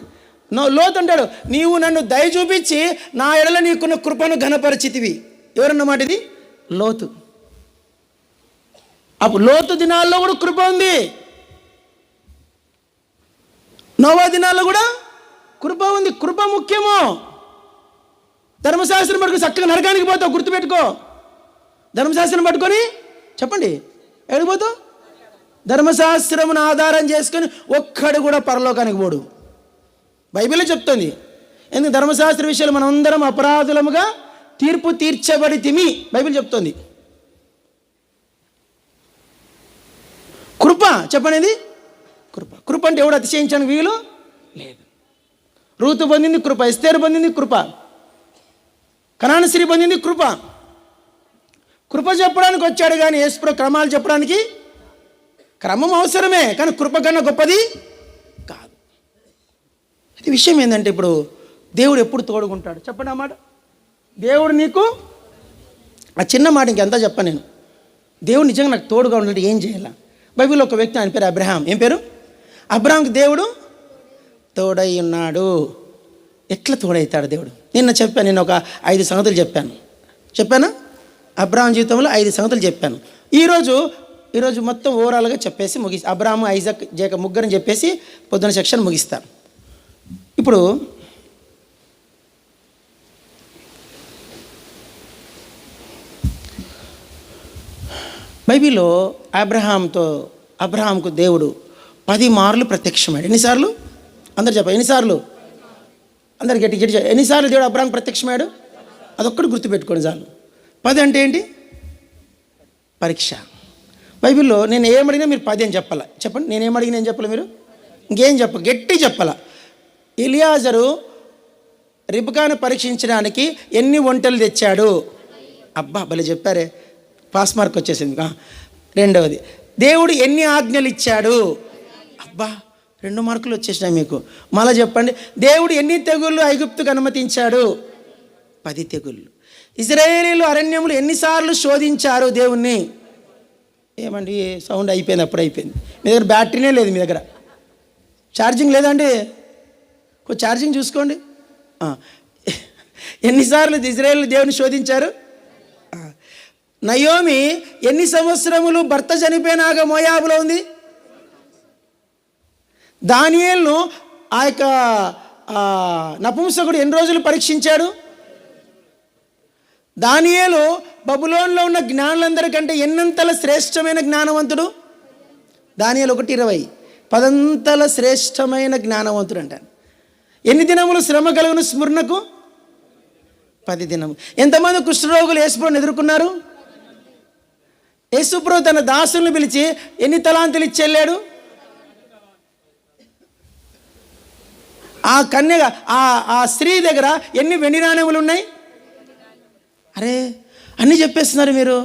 లోతు అంటాడు, నీవు నన్ను దయ చూపించి నా ఎడల నీకున్న కృపను ఘనపరిచితివి. ఎవరన్న మాట ఇది? లోతు. అప్పుడు లోతు దినాల్లో కూడా కృప ఉంది. నోవా దినాల్లో కూడా కృప ఉంది. కృప ముఖ్యము. ధర్మశాస్త్రం పట్టుకుని చక్కగా నరకానికి పోతావు, గుర్తుపెట్టుకో. ధర్మశాస్త్రం పట్టుకొని చెప్పండి ఎక్కడికి పోతావు? ధర్మశాస్త్రమును ఆధారం చేసుకొని ఒక్కడు కూడా పరలోకానికి పోడు. బైబిలే చెప్తుంది. ఎందుకు? ధర్మశాస్త్ర విషయాలు మనం అందరం అపరాధులముగా తీర్పు తీర్చబడి తిమి బైబిల్ చెప్తుంది. కృప చెప్పనేది కృప. కృప అంటే ఎవడు అతిశయించడానికి వీలు లేదు. రూతు పొందింది కృప, ఎస్తేరు పొందింది కృప, కనాను స్త్రీ పొందింది కృప. కృప చెప్పడానికి వచ్చాడు కానీ యేసుప్రభు క్రమాలు చెప్పడానికి. క్రమం అవసరమే కానీ కృప కన్నా గొప్పది కాదు. ఇది విషయం ఏంటంటే ఇప్పుడు దేవుడు ఎప్పుడు తోడుకుంటాడు? చెప్పండి ఆ మాట. దేవుడు నీకు ఆ చిన్న మాట ఇంకెంత చెప్పను నేను. దేవుడు నిజంగా నాకు తోడుగా ఉండాలంటే ఏం చేయాలా? బైబిల్లో ఒక వ్యక్తి, ఆయన పేరు అబ్రహాం. ఏం పేరు? అబ్రహాంకి దేవుడు తోడై ఉన్నాడు. ఎట్లా తోడవుతాడు దేవుడు? నిన్న చెప్పాను, నేను ఒక 5 సంగతులు చెప్పానా? అబ్రహాం జీవితంలో 5 సంగతులు చెప్పాను. ఈరోజు మొత్తం ఓవరాల్గా చెప్పేసి అబ్రహాము, ఐజాక్, జేకబ్ ముగ్గురని చెప్పేసి పొద్దున సెక్షన్ ముగిస్తాను. ఇప్పుడు బైబిల్లో అబ్రహాంకు దేవుడు 10 మార్లు ప్రత్యక్షమాడు. ఎన్నిసార్లు? అందరు చెప్ప ఎన్నిసార్లు? అందరు గట్టి ఎన్నిసార్లు దేవుడు అబ్రహాం ప్రత్యక్షమాడు? అదొక్కటి గుర్తుపెట్టుకోండి చాలు. 10 అంటే ఏంటి? పరీక్ష. బైబిల్లో నేను ఏమడిగినా మీరు 10 అని చెప్పాలా. చెప్పండి, నేనేమడిగినా ఏం చెప్పాలి? మీరు ఇంకేం గట్టి చెప్పాలా. ఎలియాజరు రిబ్కాను పరీక్షించడానికి ఎన్ని ఒంటెలు తెచ్చాడు? అబ్బా భలే చెప్పారే, పాస్ మార్క్ వచ్చేసింది. రెండవది, దేవుడు ఎన్ని ఆజ్ఞలు ఇచ్చాడు? అబ్బా 2 మార్కులు వచ్చేసినాయి మీకు. మళ్ళీ చెప్పండి, దేవుడు ఎన్ని తెగుళ్ళు ఐగుప్తుకు అనుమతించాడు? 10 తెగుళ్ళు. ఇశ్రాయేలీయులు అరణ్యములు ఎన్నిసార్లు శోధించారు దేవుణ్ణి? ఏమండి సౌండ్ అయిపోయింది, అప్పుడు అయిపోయింది. మీ దగ్గర బ్యాటరీనే లేదు, మీ దగ్గర ఛార్జింగ్ లేదండి, కొంచెం ఛార్జింగ్ చూసుకోండి. ఎన్నిసార్లు ఇశ్రాయేలీయులు దేవుని శోధించారు? నయోమి ఎన్ని సంవత్సరములు భర్త చనిపోయినాక మోయాబులో ఉంది? దానియేలును ఆ యొక్క నపుంసకుడు ఎన్ని రోజులు పరీక్షించాడు? దానియేలు బబులోన్లో ఉన్న జ్ఞానులందరికంటే ఎన్నంతల శ్రేష్టమైన జ్ఞానవంతుడు? దానియేలు 1:20 10 శ్రేష్టమైన జ్ఞానవంతుడు అంటాను. ఎన్ని దినములు శ్రమ కలుగును స్మరణకు? 10 దినములు. ఎంతమంది కుష్ఠరోగులు యేసుప్రభుని ఎదుర్కొన్నారు? యేసుప్రభు తన దాసులను పిలిచి ఎన్ని తలాంతులు ఇచ్చి వెళ్ళాడు? ఆ కన్య ఆ స్త్రీ దగ్గర ఎన్ని వెండి నాణెములు ఉన్నాయి? అరే అన్నీ చెప్పేస్తున్నారు మీరు.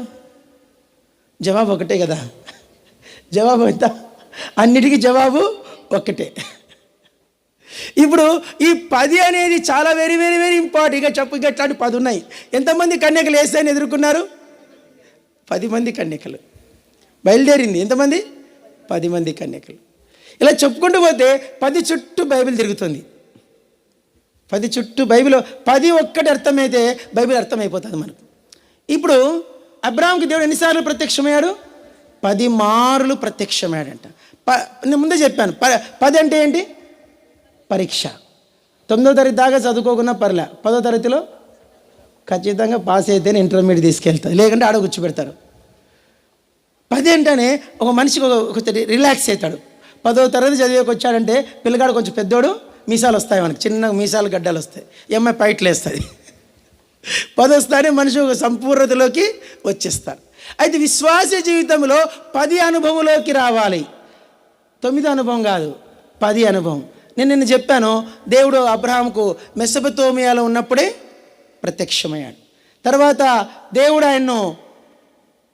జవాబు ఒకటే కదా, జవాబు ఎంత? అన్నిటికీ జవాబు ఒకటే. ఇప్పుడు ఈ 10 అనేది చాలా వెరీ వెరీ వెరీ ఇంపార్టెంట్. ఇక చెప్పు, ఇక ఇట్లాంటి 10 ఉన్నాయి. ఎంతమంది కన్యకలు యేసుని ఎదుర్కొన్నారు? 10 మంది కన్యకలు. బయలుదేరింది ఎంతమంది? 10 మంది కన్యకలు. ఇలా చెప్పుకుంటూ పోతే 10 చుట్టూ బైబిల్ తిరుగుతుంది. 10 చుట్టూ బైబిల్ 10 ఒక్కటి అర్థమైతే బైబిల్ అర్థమైపోతుంది మనకు. ఇప్పుడు అబ్రాహాంకి దేవుడు ఎన్నిసార్లు ప్రత్యక్షమయ్యాడు? 10 మార్లు ప్రత్యక్షమయ్యాడంట. నేను ముందే చెప్పాను, 10 అంటే ఏంటి? పరీక్ష. 9వ తరగతి దాకా చదువుకోకున్నా పర్లే, 10వ తరగతిలో ఖచ్చితంగా పాస్ అయితేనే ఇంటర్మీడియట్ తీసుకెళ్తారు, లేకుంటే ఆడ కూర్చోబెడతారు. 10 అంటేనే ఒక మనిషికి ఒక రిలాక్స్ అవుతాడు. 10వ తరగతి చదివేకి వచ్చాడంటే పిల్లగాడు కొంచెం పెద్దోడు, మీసాలు వస్తాయి మనకి, చిన్న మీసాలు గడ్డలు వస్తాయి, అమ్మాయి పైట్లు వేస్తుంది. 10 వస్తానే మనిషి ఒక సంపూర్ణతలోకి వచ్చేస్తారు. అయితే విశ్వాస జీవితంలో 10 అనుభవంలోకి రావాలి. 9 అనుభవం కాదు, 10 అనుభవం. నేను చెప్పాను, దేవుడు అబ్రహాంకు మెసొపొతేమియాలో ఉన్నప్పుడే ప్రత్యక్షమయ్యాడు. తర్వాత దేవుడు ఆయన్ను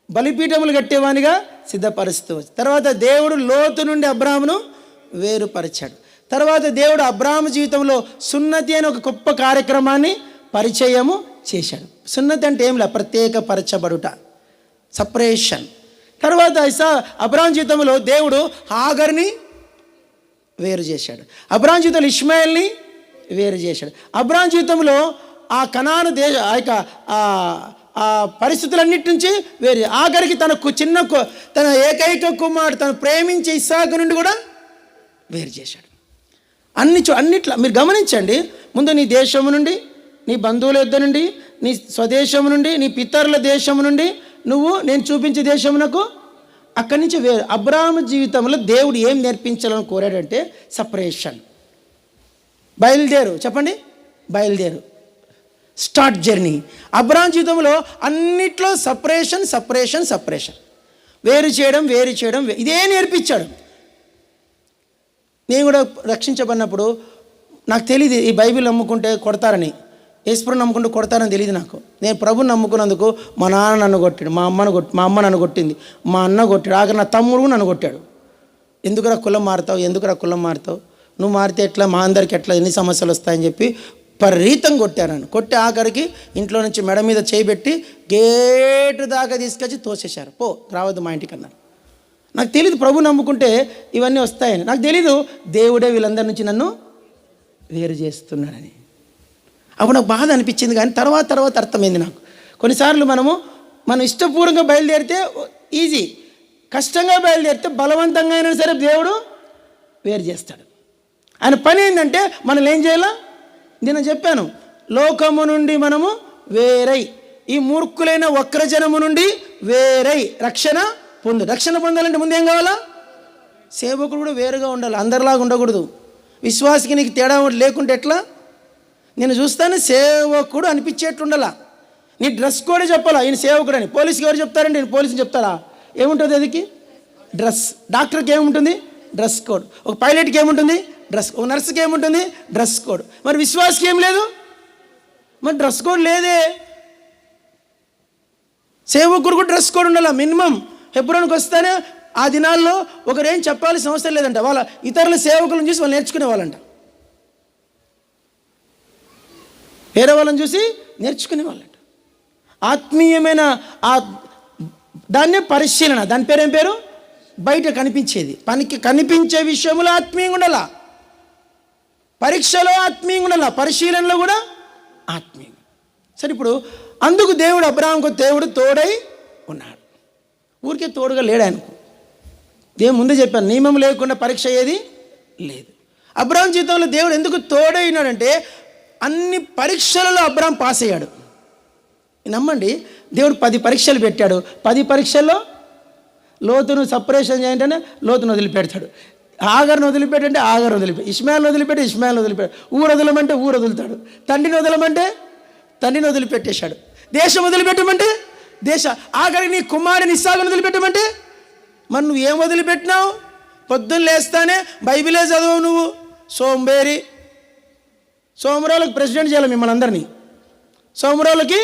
బలిపీఠములు కట్టేవానిగా సిద్ధపరుస్తూ, తర్వాత దేవుడు లోతు నుండి అబ్రహామును వేరుపరిచాడు. తర్వాత దేవుడు అబ్రహాము జీవితంలో సున్నతి అనే ఒక గొప్ప కార్యక్రమాన్ని పరిచయము చేశాడు. సున్నతి అంటే ఏమిలా? ప్రత్యేకపరచబడుట, సపరేషన్. తర్వాత అబ్రహాం జీవితంలో దేవుడు హాగర్ని వేరు చేశాడు. అబ్రహాం జీవితంలో ఇష్మాయేల్ని వేరు చేశాడు. అబ్రహాం జీవితంలో ఆ కనాను దేశ ఆ పరిస్థితులన్నిటి నుంచి వేరు, ఆఖరికి తన ఏకైక కుమారుడు తను ప్రేమించే ఇస్సాకు నుండి కూడా వేరు చేశాడు. అన్నిట్లో మీరు గమనించండి. ముందు నీ దేశము నుండి, నీ బంధువుల యొద్ద నుండి, నీ స్వదేశము నుండి, నీ పితరుల దేశము నుండి నేను చూపించే దేశమునకు అక్కడి నుంచి వేరు. అబ్రహాము జీవితంలో దేవుడు ఏం నేర్పించాలని కోరాడంటే సపరేషన్. బయలుదేరు, చెప్పండి, బయలుదేరు, స్టార్ట్ జర్నీ. అబ్రహాం జీవితంలో అన్నిట్లో సపరేషన్ సపరేషన్ సపరేషన్, వేరు చేయడం వేరు చేయడం, ఇదే నేర్పించాడు. నేను కూడా రక్షించబడినప్పుడు నాకు తెలియదు ఈ బైబిల్ నమ్ముకుంటే కొడతారని, యేసుప్రభుని నమ్ముకుంటూ కొడతారని తెలియదు నాకు. నేను ప్రభుని నమ్ముకున్నందుకు మా నాన్న నన్ను కొట్టాడు, మా అమ్మ నన్ను కొట్టింది, మా అన్న కొట్టాడు, ఆఖరి నా తమ్ముడు నన్ను కొట్టాడు. ఎందుకురా కులం మారుతావు, నువ్వు మారితే ఎట్లా, మా అందరికి ఎట్లా, ఎన్ని సమస్యలు వస్తాయని చెప్పి విపరీతం కొట్టాను. కొట్టి ఆఖరికి ఇంట్లో నుంచి మెడ మీద చేయబెట్టి గేటు దాకా తీసుకొచ్చి తోసేశారు. రావద్దు మా ఇంటికి అన్నారు. నాకు తెలీదు ప్రభు నమ్ముకుంటే ఇవన్నీ వస్తాయని, నాకు తెలీదు దేవుడే వీళ్ళందరి నుంచి నన్ను వేరు చేస్తున్నాడని. అప్పుడు నాకు బాధ అనిపించింది. కానీ తర్వాత అర్థమైంది నాకు. కొన్నిసార్లు మనం ఇష్టపూర్వకంగా బయలుదేరితే ఈజీ, కష్టంగా బయలుదేరితే బలవంతంగా అయినా సరే దేవుడు వేరు చేస్తాడు. ఆయన పని ఏంటంటే మనం ఏం చేయాలా? నేను చెప్పాను, లోకము నుండి మనము వేరై, ఈ మూర్ఖులైన వక్రజనము నుండి వేరై రక్షణ పొందాలంటే ముందు ఏం కావాలా? సేవకుడు కూడా వేరుగా ఉండాలి, అందరిలాగా ఉండకూడదు. విశ్వాసికి నీకు తేడా లేకుంటే ఎట్లా? నేను చూస్తాను సేవకుడు అనిపించేట్లుండాలా. నీ డ్రెస్ కోడే చెప్పాలా, ఈయన సేవకుడు అని. పోలీసుకి ఎవరు చెప్తారండి? నేను పోలీసుని చెప్తారా? ఏముంటుంది అదికి? డ్రెస్. డాక్టర్కి ఏముంటుంది? Dress code. ఒక పైలట్కి ఏముంటుంది? డ్రెస్. ఒక నర్సుకి ఏముంటుంది? Dress code. మరి విశ్వాసకి ఏం లేదు? మరి డ్రెస్ కోడ్ లేదే. సేవకుడు కూడా డ్రెస్ కోడ్ ఉండాలా మినిమం. హెబ్రోన్కి వస్తేనే ఆ దినాల్లో ఒకరేం చెప్పాల్సిన అవసరం లేదంట, వాళ్ళ ఇతరుల సేవకులను చూసి వాళ్ళు నేర్చుకునే వాళ్ళంట. వేరే వాళ్ళని చూసి నేర్చుకునే వాళ్ళంట. ఆత్మీయమైన దాన్నే పరిశీలన, దాని పేరేం పేరు? బయట కనిపించేది. పనికి కనిపించే విషయంలో ఆత్మీయంగా ఉండాల, పరీక్షలో ఆత్మీయంగా ఉండాల, పరిశీలనలో కూడా ఆత్మీయంగా. సరే, ఇప్పుడు అందుకు దేవుడు అబ్రాహాముకు దేవుడు తోడై ఉన్నాడు. ఊరికే తోడుగా లేడు ఆయనకు. దేవుడు ముందే చెప్పాను, నియమం లేకుండా పరీక్ష ఏది లేదు. అబ్రాహాం జీవితంలో దేవుడు ఎందుకు తోడై ఉన్నాడంటే అన్ని పరీక్షలలో అబ్రాహాం పాస్ అయ్యాడు. నమ్మండి, దేవుడు 10 పరీక్షలు పెట్టాడు. 10 పరీక్షల్లో లోతును సపరేషన్ చేయంటేనే లోతును వదిలిపెడతాడు. ఆగర్ను వదిలిపెట్టంటే ఆగర్ వదిలిపెట్టి, ఇష్మాయిల్ని వదిలిపెట్టి ఇష్మాయిల్ని వదిలిపెట్టాడు. ఊరు వదలమంటే ఊరు వదులుతాడు. తండ్రిని వదలమంటే తండ్రిని వదిలిపెట్టేశాడు. దేశం వదిలిపెట్టమంటే ఆఖరి నీ కుమారుని ఇస్సాకును వదిలిపెట్టమంటే మరి నువ్వు ఏం వదిలిపెట్టినావు? పొద్దున్న లేస్తానే బైబిలే చదువు నువ్వు. సోంబేరి. సోమరావులకు ప్రెసిడెంట్ చేయాలి మిమ్మల్ని అందరినీ. సోమరావులకి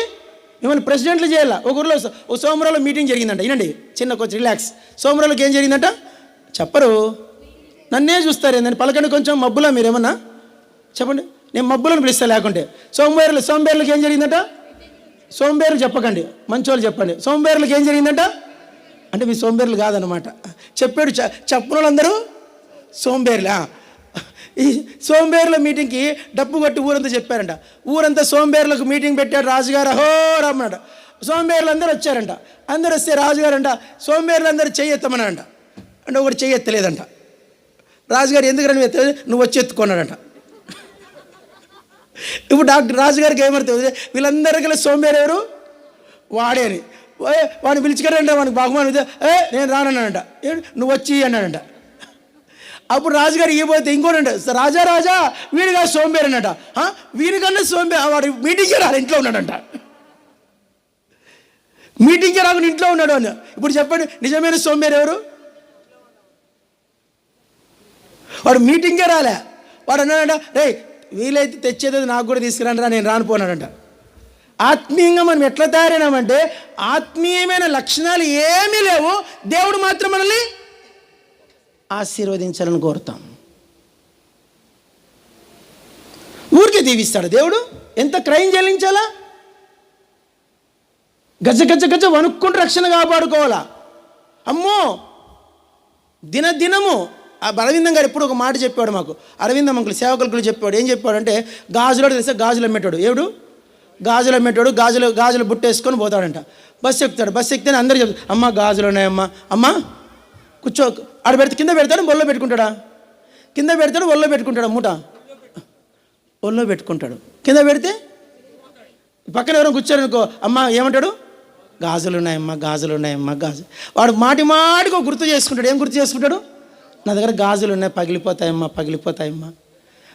మిమ్మల్ని ప్రెసిడెంట్లు చేయాల. ఒక ఊరిలో సోమరావులో మీటింగ్ జరిగిందంట. వినండి, చిన్న కొంచెం రిలాక్స్. సోమరావులకి ఏం జరిగిందంట చెప్పరు, నన్నే చూస్తారు ఏందని. పలకండి కొంచెం మబ్బులా మీరేమన్నా చెప్పండి, నేను మబ్బులను పిలుస్తా. లేకుంటే సోంబేర్లకు ఏం జరిగిందంట? సోంబేర్లు చెప్పకండి, మంచోళ్ళు చెప్పండి. సోంబేర్లకు ఏం జరిగిందంట అంటే మీ సోంబేర్లు కాదనమాట. చెప్పాడు, చెప్పిన వాళ్ళందరూ సోంబేర్లా. ఈ సోంబేర్ల మీటింగ్కి డప్పు కొట్టి ఊరంతా చెప్పారంట. ఊరంతా సోంబేర్లకు మీటింగ్ పెట్టాడు రాజుగారు. అహో రమ్మన్నాడు. సోంబేర్లు అందరూ వచ్చారంట. అందరూ వస్తే రాజుగారు అంట సోంబేర్లు అందరూ చెయ్యెత్తమన్నాడంట. అంటే ఒకటి చెయ్యెత్తలేదంట. రాజుగారు ఎందుకు నువ్వు వచ్చి ఎత్తుకున్నాడంట. ఇప్పుడు రాజుగారికి ఏమర్థం, వీళ్ళందరికీ సోంబేరు ఎవరు? వాడే అని. వాడిని పిలుచుకెళ్ళంట, వాడికి బహుమానం నేను రానన్నాడంట. నువ్వు వచ్చి అన్నాడంట. అప్పుడు రాజుగారు ఇవ్వబోతే ఇంకోటి రాజా వీడిగా సోంబేరు అన్నట. వీడికన్నా సోంబేరు వాడు మీటింగ్కే రాలి ఇంట్లో ఉన్నాడంట. మీటింగ్కే రాకుండా ఇంట్లో ఉన్నాడు అని. ఇప్పుడు చెప్పండి, నిజమైన సోంబేరు ఎవరు? వాడు మీటింగ్కే రాలే. వాడు అన్నాడంట, రే వీలైతే తెచ్చేది నాకు కూడా తీసుకురండి రా, నేను రానిపోనాడంట. ఆత్మీయంగా మనం ఎట్లా తయారైనామంటే ఆత్మీయమైన లక్షణాలు ఏమీ లేవు, దేవుడు మాత్రం మనల్ని ఆశీర్వదించాలని కోరుతాం. ఊరికే దీవిస్తాడు దేవుడు. ఎంత క్రైమ్ చెల్లించాలా? గజ వణుక్కుంటూ రక్షణ కాపాడుకోవాలా. అమ్మో దినము అరవిందం గారు ఎప్పుడు ఒక మాట చెప్పాడు మాకు. అరవిందం అంకులు సేవకులు చెప్పాడు. ఏం చెప్పాడంటే గాజులో తెలిస్తే గాజులు అమ్మేటాడు. ఏడు గాజులు అమ్మేటాడు. గాజులు బుట్టేసుకొని పోతాడంట. బస్సు ఎక్కుతాడు. బస్సు ఎక్కితే అందరూ చెప్తారు, అమ్మ గాజులు ఉన్నాయమ్మా, అమ్మ కూర్చో. ఆడ పెడితే కింద పెడతాడు, ఒళ్ళో పెట్టుకుంటాడా? కింద పెడతాడు, ఒళ్ళో పెట్టుకుంటాడా? మూట ఒళ్ళో పెట్టుకుంటాడు. కింద పెడితే పక్కన ఎవరైనా కూర్చోరనుకో, అమ్మ ఏమంటాడు? గాజులు ఉన్నాయమ్మా, గాజులు ఉన్నాయమ్మా, గాజు. వాడు మాటికి ఒక గుర్తు చేసుకుంటాడు. ఏం గుర్తు చేసుకుంటాడు? నా దగ్గర గాజులు ఉన్నాయి, పగిలిపోతాయమ్మా.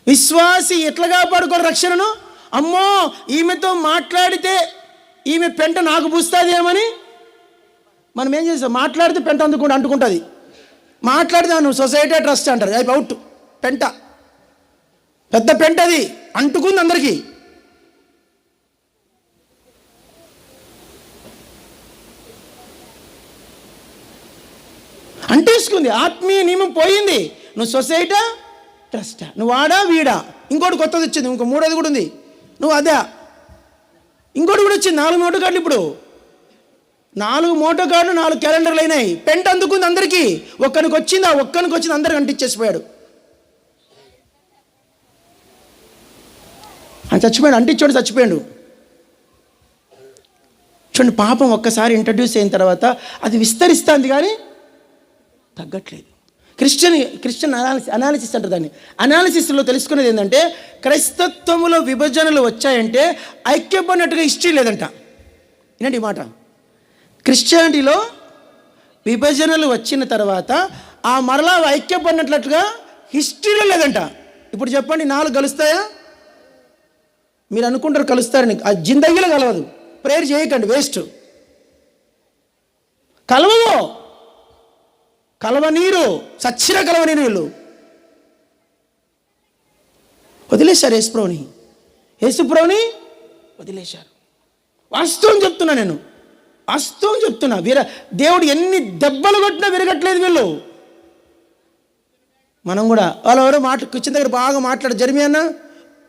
విశ్వాసి ఎట్లా కాపాడుకోరు రక్షణను? అమ్మో ఈమెతో మాట్లాడితే ఈమె పెంట నాకు పూస్తుందేమని మనం ఏం చేస్తాం? మాట్లాడితే పెంట అంటుకుంటుంది. మాట్లాడితే నువ్వు సొసైటీ ట్రస్ట్ అంటారు. అది అవుట్. పెంట పెద్ద పెంట, అది అంటుకుంది అందరికీ. అంటేసుకుంది. ఆత్మీయ నియమం పోయింది. నువ్వు సొసైటా ట్రస్టా, నువ్వు వాడా వీడా. ఇంకోటి కొత్తది వచ్చింది, ఇంకో మూడోది కూడా ఉంది. నువ్వు అదే. ఇంకోటి కూడా వచ్చింది, 4 మోటో కార్డులు. ఇప్పుడు 4 మోటో కార్డులు, 4 క్యాలెండర్లు అయినాయి. పెంట అందుకుంది అందరికీ. ఒక్కనికి వచ్చింది, ఆ ఒక్కనికి వచ్చింది అందరికి అంటించేసిపోయాడు. అని చచ్చిపోయాడు. అంటించాడు, చచ్చిపోయాడు. చూడండి, పాపం ఒక్కసారి ఇంట్రడ్యూస్ అయిన తర్వాత అది విస్తరిస్తుంది కానీ తగ్గట్లేదు. క్రిస్టియన్ అనాలిసిస్ అంటారు దాన్ని. అనాలిసిస్లో తెలుసుకునేది ఏంటంటే క్రైస్తత్వములో విభజనలు వచ్చాయంటే ఐక్యపడినట్టుగా హిస్టరీ లేదంట. ఏంటంటే ఈ మాట, క్రిస్టియానిటీలో విభజనలు వచ్చిన తర్వాత ఆ మరలా ఐక్యపడినట్లుగా హిస్టరీలో లేదంట. ఇప్పుడు చెప్పండి, 4 కలుస్తాయా? మీరు అనుకుంటారు కలుస్తారని, ఆ జిందగీలో కలవదు. ప్రేయర్ చేయకండి, వేస్ట్. కలవనీరు సచ్చిన కలవనీరు. వీళ్ళు వదిలేశారు యేసుప్రభుని వదిలేశారు. వాస్తవం చెప్తున్నా నేను. వాస్తవం చెప్తున్నా. దేవుడు ఎన్ని దెబ్బలు కొట్టినా విరగట్లేదు వీళ్ళు. మనం కూడా వాళ్ళు ఎవరో కిచెన్ దగ్గర బాగా మాట్లాడు, జర్మీ అన్న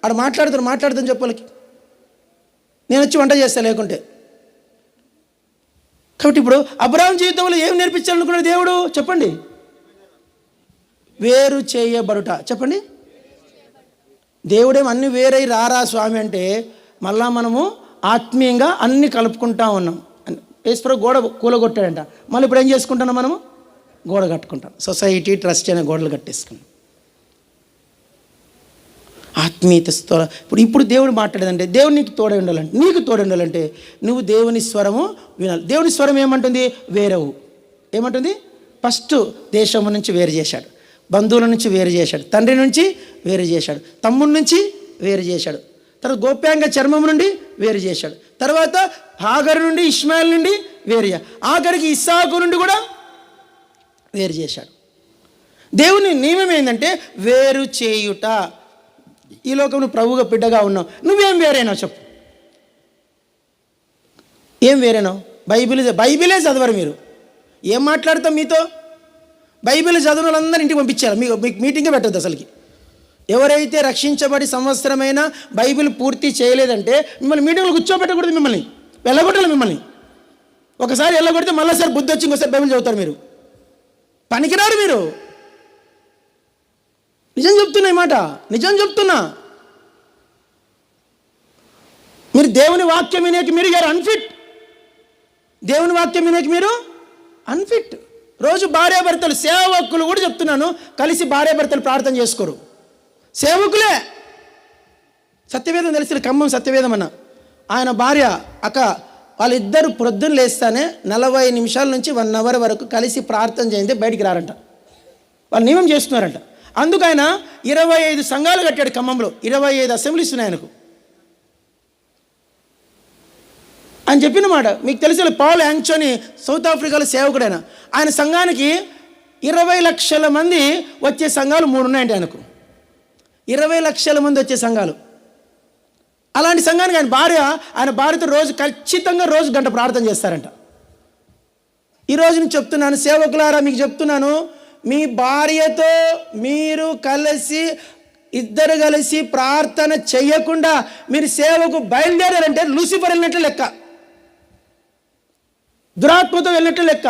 ఆడ మాట్లాడుతాను చెప్పాలకి, నేను వచ్చి వంట చేస్తా లేకుంటే. కాబట్టి ఇప్పుడు అబ్రహాం జీవితంలో ఏం నేర్పించాలనుకున్నాడు దేవుడు చెప్పండి? వేరు చేయబడుట. చెప్పండి, దేవుడేమో అన్ని వేరై రారా స్వామి అంటే మళ్ళా మనము ఆత్మీయంగా అన్నీ కలుపుకుంటా ఉన్నాం. యేసుప్రభు గోడ కూలగొట్టాడంట, మళ్ళీ ఇప్పుడు ఏం చేసుకుంటున్నాం మనము? గోడ కట్టుకుంటాం. సొసైటీ ట్రస్ట్ అనే గోడలు కట్టేసుకున్నాం. ఆత్మీయత ఇప్పుడు దేవుడు మాట్లాడేదంటే దేవుడు నీకు తోడై ఉండాలంటే నువ్వు దేవుని స్వరము వినాలి. దేవుని స్వరం ఏమంటుంది? వేరవు. ఏమంటుంది? ఫస్ట్ దేశము నుంచి వేరు చేశాడు, బంధువుల నుంచి వేరు చేశాడు, తండ్రి నుంచి వేరు చేశాడు, తమ్ముడి నుంచి వేరు చేశాడు, తర్వాత గోప్యాంగ చర్మం నుండి వేరు చేశాడు, తర్వాత హాగరు నుండి ఇష్మాయిల్ నుండి వేరు చేశాడు, ఆఖరికి ఇస్సాకు నుండి కూడా వేరు చేశాడు. దేవుని నియమం ఏంటంటే వేరు చేయుట. ఈ లోకంలో ప్రభువుగా బిడ్డగా ఉన్నావు, నువ్వేం వేరేనావు చెప్పు? ఏం వేరేనావు? బైబిలే చదవరు మీరు. ఏం మాట్లాడతాం మీతో? బైబిల్ చదివిన వాళ్ళందరూ ఇంటికి పంపించారు. మీకు మీటింగే పెట్టద్దు అసలుకి. ఎవరైతే రక్షించబడి సంవత్సరమైనా బైబిల్ పూర్తి చేయలేదంటే మిమ్మల్ని మీటింగ్లో కూర్చోబెట్టకూడదు, మిమ్మల్ని వెళ్ళగొట్టాలి. మిమ్మల్ని ఒకసారి వెళ్ళగొడితే మళ్ళీ సార్ బుద్ధి వచ్చి ఇంకోసారి బైబిల్ చదువుతారు. మీరు పనికిరారు. మీరు నిజం చెప్తున్నా, ఈ మాట నిజం చెప్తున్నా. మీరు దేవుని వాక్యం వినేకి మీరు గారు అన్ఫిట్. దేవుని వాక్యం వినేకి మీరు అన్ఫిట్. రోజు భార్యాభర్తలు, సేవకులు కూడా చెప్తున్నాను, కలిసి భార్యాభర్తలు ప్రార్థన చేసుకోరు. సేవకులే. సత్యవేదం తెలిసిన ఖమ్మం సత్యవేదం అన్న ఆయన భార్య అక్క వాళ్ళిద్దరు ప్రొద్దున లేస్తానే 40 నిమిషాల నుంచి 1 అవర్ వరకు కలిసి ప్రార్థన చేయండి బయటికి రారంట. వాళ్ళు నియమం చేస్తున్నారంట. అందుకు ఆయన 25 సంఘాలు కట్టాడు ఖమ్మంలో. 25 అసెంబ్లీస్ ఉన్నాయి ఆయనకు. ఆయన చెప్పిన మాట మీకు తెలిసిన పాల్ యాంగ్చోని సౌత్ ఆఫ్రికాలో సేవకుడైన ఆయన సంఘానికి 20 లక్షల మంది వచ్చే సంఘాలు 3 ఉన్నాయంటే ఆయనకు. 20 లక్షల మంది వచ్చే సంఘాలు. అలాంటి సంఘానికి ఆయన భార్యతో ఖచ్చితంగా రోజు గంట ప్రార్థన చేస్తారంట. ఈరోజు నేను చెప్తున్నాను, సేవకులారా మీకు చెప్తున్నాను, మీ భార్యతో మీరు ఇద్దరు కలిసి ప్రార్థన చెయ్యకుండా మీరు సేవకు బయలుదేరారంటే లూసిఫర్ వెళ్ళినట్లు లెక్క, దురాత్మతో వెళ్ళినట్లు లెక్క.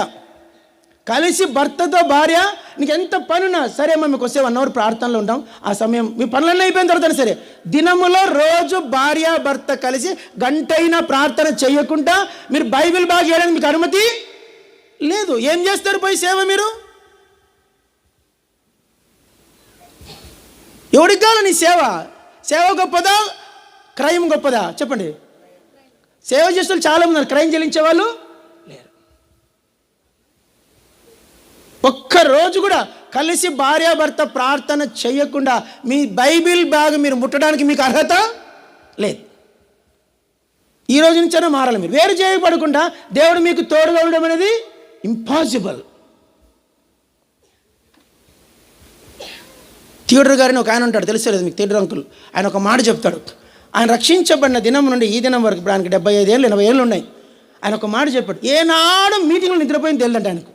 కలిసి భర్తతో భార్య నీకు ఎంత పనున్నా సరే అమ్మ మీకు వస్తే 1 అవర్ ప్రార్థనలో ఉంటాం, ఆ సమయం మీ పనులన్నీ అయిపోయిన తర్వాత సరే దినములో రోజు భార్య భర్త కలిసి గంటైనా ప్రార్థన చేయకుండా మీరు బైబిల్ బాగా చేయడానికి మీకు అనుమతి లేదు. ఏం చేస్తారు పోయి సేవ? మీరు ఎవరికి కావాలి నీ సేవ? సేవ గొప్పదా, క్రైమ్ గొప్పదా? చెప్పండి. సేవ చేసే వాళ్ళు చాలా మంది, క్రైమ్ చెల్లించే వాళ్ళు లేరు. ఒక్కరోజు కూడా కలిసి భార్యాభర్త ప్రార్థన చేయకుండా మీ బైబిల్ బ్యాగ్ మీరు ముట్టడానికి మీకు అర్హత లేదు. ఈ రోజు నుంచైనా మారాలి. మీరు వేరు చేయబడకుండా దేవుడు మీకు తోడుగా ఉండడం అనేది ఇంపాసిబుల్. థియేటర్ గారిని ఒక ఆయన ఉంటాడు, తెలిసేలేదు మీకు, థియేటర్ అంకుల్. ఆయన ఒక మాట చెప్తాడు. ఆయన రక్షించబడిన దినం నుండి ఈ దినం వరకు, ఇప్పుడు ఆయనకి 75 ఏళ్ళు 80 ఏళ్ళు ఉన్నాయి. ఆయన ఒక మాట చెప్పాడు, ఏనాడు మీటింగ్లో నిద్రపోయింది తెలియదంట ఆయనకు.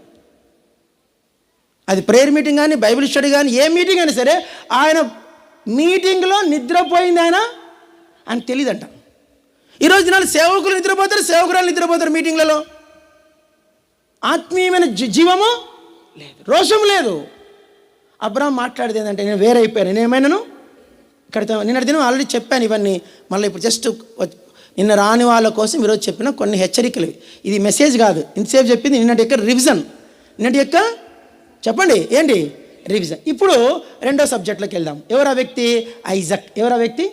అది ప్రేయర్ మీటింగ్ కానీ, బైబిల్ స్టడీ కానీ, ఏ మీటింగ్ అయినా సరే ఆయన మీటింగ్లో నిద్రపోయింది ఆయన తెలియదంట. ఈరోజు దినాలు సేవకులు నిద్రపోతారు, సేవకురాలు నిద్రపోతారు మీటింగ్లలో. ఆత్మీయమైన జీవము లేదు, రోషం లేదు. అబ్రహాం మాట్లాడేది ఏంటంటే నేను వేరైపోయాను, నేనేమైనాను ఇక్కడ నిన్నటి దినం ఆల్రెడీ చెప్పాను ఇవన్నీ. మళ్ళీ ఇప్పుడు జస్ట్ నిన్న రాని వాళ్ళ కోసం ఈరోజు చెప్పిన కొన్ని హెచ్చరికలు. ఇది మెసేజ్ కాదు, ఇంతసేపు చెప్పింది నిన్నటి యొక్క రివిజన్. నిన్నటి యొక్క చెప్పండి ఏంటి రివిజన్. ఇప్పుడు 2వ సబ్జెక్ట్లోకి వెళ్దాం. ఎవరా వ్యక్తి? ఐజాక్. ఎవరా వ్యక్తి?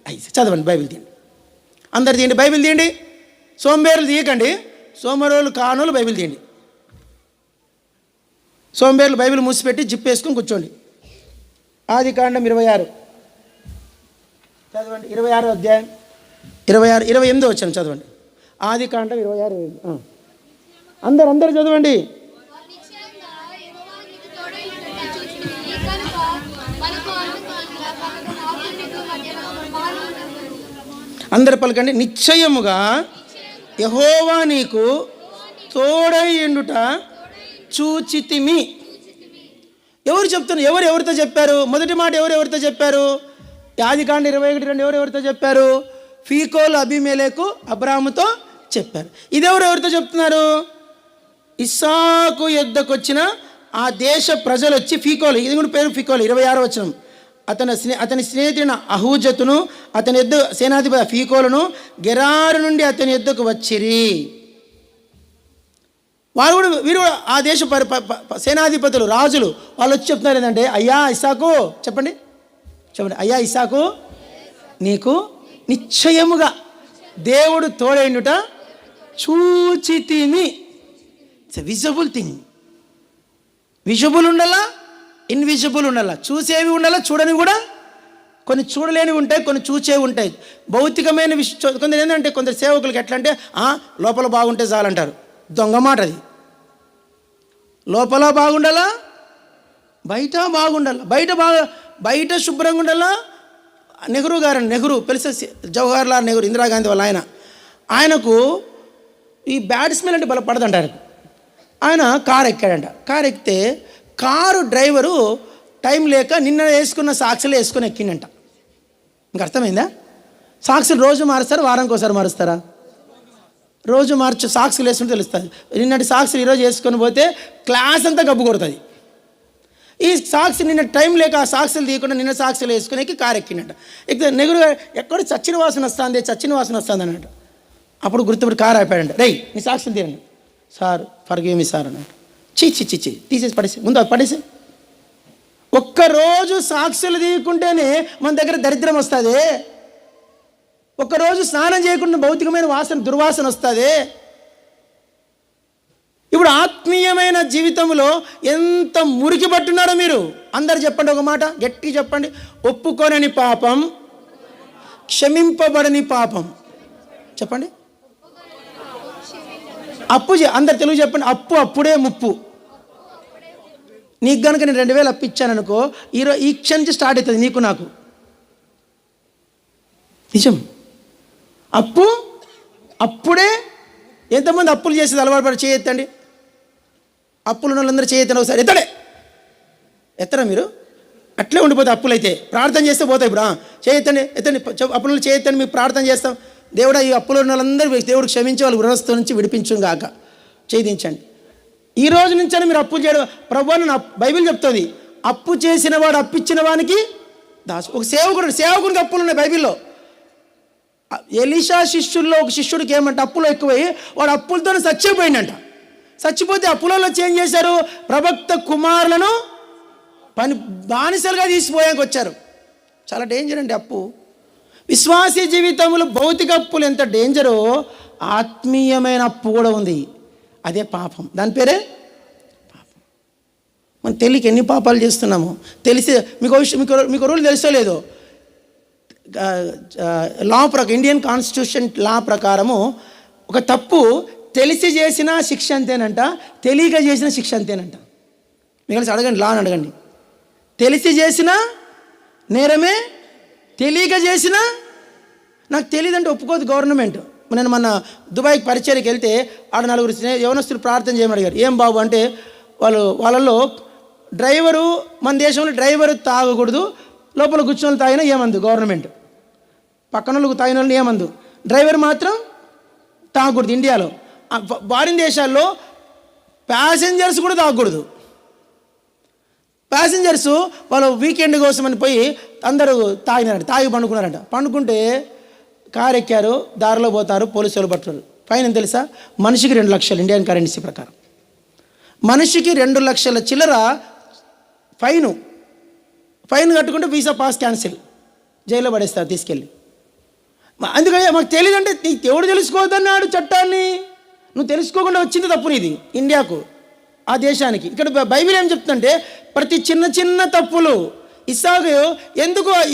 ఐజాక్. చదవండి, బైబిల్ తీయండి, అందరు తీయండి, బైబిల్ తీయండి. సోంబేరులు తీయకండి, సోమరోలు కానోలు బైబిల్ తీయండి. సోంబేరులు బైబిల్ మూసిపెట్టి జిప్ వేసుకొని కూర్చోండి. ఆదికాండం 26 చదవండి. 26వ అధ్యాయం 28వ వచనం చదవండి. ఆదికాండం 26 అందరు చదవండి. అందరు పలకండి. నిశ్చయముగా యెహోవా నీకు తోడై ఉండుట చూచితిమి. ఎవరు చెప్తున్నారు? ఎవరితో చెప్పారు? మొదటి మాట ఎవరితో చెప్పారు? ఆదికాండ 21:2 ఎవరితో చెప్పారు? ఫీకోలు అబీమెలెకు అబ్రాహాముతో చెప్పారు. ఇదెవరితో చెప్తున్నారు? ఇస్సాకు యొద్దకు వచ్చిన ఆ దేశ ప్రజలు వచ్చి ఫీకోలు, ఇది కూడా పేరు ఫీకోలు, 26వ వచనం. అతని స్నేహితుడిన అహూజతును అతని యొద్ద సేనాధిపతి ఫీకోలను గెరారు నుండి అతని యొద్దకు వచ్చిరి. వీరు కూడా ఆ దేశ సేనాధిపతులు, రాజులు. వాళ్ళు వచ్చి చెప్తున్నారు ఏంటంటే, అయ్యా ఇస్సాకు, చెప్పండి అయ్యా ఇస్సాకు, నీకు నిశ్చయముగా దేవుడు తోడైండుట చూచితిని. It's a visible thing. Visible ఉండాలా, ఇన్విజిబుల్ ఉండాలా. చూసేవి ఉండాలా, చూడని కూడా. కొన్ని చూడలేనివి ఉంటాయి, కొన్ని చూసేవి ఉంటాయి. భౌతికమైన కొందరు ఏంటంటే, కొందరు సేవకులకి ఎట్లా అంటే లోపల బాగుంటే చాలంటారు. దొంగ మాట అది. లోపల బాగుండాలా, బయట బాగుండాలా. బయట శుభ్రంగా ఉండాలా. నెహ్రూ తెలుసా? జవహర్లాల్ నెహ్రూ, ఇందిరాగాంధీ వాళ్ళ ఆయనకు ఈ బ్యాడ్ స్మెల్ అంటే పడదంటారు. ఆయన కారు ఎక్కాడంట. కారు ఎక్కితే కారు డ్రైవరు టైం లేక నిన్న వేసుకున్న సాక్సులు వేసుకొని ఎక్కిండంట. ఇంక అర్థమైందా? సాక్సులు రోజు మారుస్తారు, వారానికి ఒకసారి మారుస్తారా? రోజు మార్చు సాక్సులు వేసుకుంటే తెలుస్తుంది. నిన్నటి సాక్సులు ఈరోజు వేసుకొని పోతే క్లాస్ అంతా గబ్బు కొడుతుంది. ఈ సాక్స్ నిన్న టైం లేక ఆ సాక్సులు తీయకుండా నిన్న సాక్సులు వేసుకుని కారు ఎక్కినట్ట. ఎక్కితే నెగురు ఎక్కడ చచ్చిన వాసన వస్తుంది అన్నట్టు. అప్పుడు గుర్తుపడి కారు ఆపాడంట. నీ సాక్సులు తీయండి సార్, ఫర్గివ్ మీ సార్ అన్నట్టు. చీ తీసేసి పడేసి, ముందు అది పడేసి. ఒక్కరోజు సాక్సులు తీయకుంటేనే మన దగ్గర దరిద్రం వస్తుంది. ఒక్కరోజు స్నానం చేయకుండా భౌతికమైన దుర్వాసన వస్తుంది. ఇప్పుడు ఆత్మీయమైన జీవితంలో ఎంత మురికి పట్టున్నారో మీరు అందరు చెప్పండి. ఒక మాట గట్టి చెప్పండి. ఒప్పుకోనని పాపం, క్షమింపబడని పాపం. చెప్పండి. అందరు తెలుగు చెప్పండి. అప్పుడే ముప్పు. నీకు కనుక నేను 2000 అప్పు ఇచ్చాను అనుకో, ఈ క్షణం నుంచి స్టార్ట్ అవుతుంది నీకు నాకు. నిజం. అప్పుడే. ఎంతమంది అప్పులు చేసేది అలవాటు పడి చేయొద్దండి. అప్పులు ఉన్న వాళ్ళందరూ చేయొద్దని ఒకసారి ఎత్తరా మీరు? అట్లే ఉండిపోతే అప్పులు అయితే ప్రార్థన చేస్తే పోతాయి. ఇప్పుడు చేయొద్దండి, అప్పులు చేయొద్దని మీకు ప్రార్థన చేస్తాం. దేవుడా, ఈ అప్పులు ఉన్న వాళ్ళందరూ దేవుడు క్షమించి వాళ్ళు గృహస్థ నుంచి విడిపించును గాక, చేయించండి. ఈ రోజు నుంచైనా మీరు అప్పులు చేయడం. ప్రభువుని బైబిల్ చెప్తుంది, అప్పు చేసిన వాడు అప్పిచ్చిన వానికి దాసు. ఒక సేవకుడికి అప్పులు ఉన్నాయి బైబిల్లో. ఎలీషా శిష్యుల్లో ఒక శిష్యుడికి ఏమంటే అప్పులు ఎక్కువై వాడు అప్పులతో చచ్చిపోయిందంట. చచ్చిపోతే అప్పులలో చేంజ్ చేశారు, ప్రవక్త కుమారులను బానిసలుగా తీసిపోయాక వచ్చారు. చాలా డేంజర్ అండి అప్పు. విశ్వాసీ జీవితంలో భౌతిక అప్పులు ఎంత డేంజరో, ఆత్మీయమైన అప్పు కూడా ఉంది. అదే పాపం. దాని పేరే పాపం. మనం తెలియక ఎన్ని పాపాలు చేస్తున్నాము. తెలిసి మీకు రూల్ తెలుసో లేదో, లా ఇండియన్ కాన్స్టిట్యూషన్ లా ప్రకారము ఒక తప్పు తెలిసి చేసిన శిక్ష అంతేనంట, తెలియక చేసిన శిక్ష అంతేనంట. మీకు అడగండి, లా అని అడగండి. తెలిసి చేసిన నేరమే, తెలియక చేసిన నాకు తెలియదంటే ఒప్పుకోదు గవర్నమెంట్. నేను మొన్న దుబాయ్కి పరిచర్యకి వెళ్తే ఆడ 4 యవనస్తులు ప్రార్థన చేయమని అడిగారు. ఏం బాబు అంటే వాళ్ళలో డ్రైవరు, మన దేశంలో డ్రైవరు తాగకూడదు, లోపల కూర్చొని తాగినా ఏమందు గవర్నమెంట్, పక్కన వాళ్ళకు తాగిన వాళ్ళని ఏమందు, డ్రైవర్ మాత్రం తాగకూడదు. ఇండియాలో ఫారిన్ దేశాల్లో ప్యాసింజర్స్ కూడా తాగకూడదు. ప్యాసింజర్స్ వాళ్ళు వీకెండ్ కోసం అని పోయి అందరూ తాగి పండుకుంటే కారు ఎక్కారు, దారిలో పోతారు, పోలీసులు పట్టుతారు. ఫైన్ ఎంత తెలుసా? మనిషికి 2 లక్షలు ఇండియన్ కరెన్సీ ప్రకారం. మనిషికి 2 లక్షల చిల్లర ఫైన్ కట్టుకుంటే వీసా పాస్ క్యాన్సిల్, జైల్లో పడేస్తారు తీసుకెళ్ళి. అందుకని మాకు తెలియదంటే నీకు ఎవడు తెలుసుకోవద్దన్నాడు చట్టాన్ని. నువ్వు తెలుసుకోకుండా వచ్చింది తప్పు నీది ఇండియాకు, ఆ దేశానికి. ఇక్కడ బైబిల్ ఏం చెప్తుందంటే ప్రతి చిన్న తప్పులు.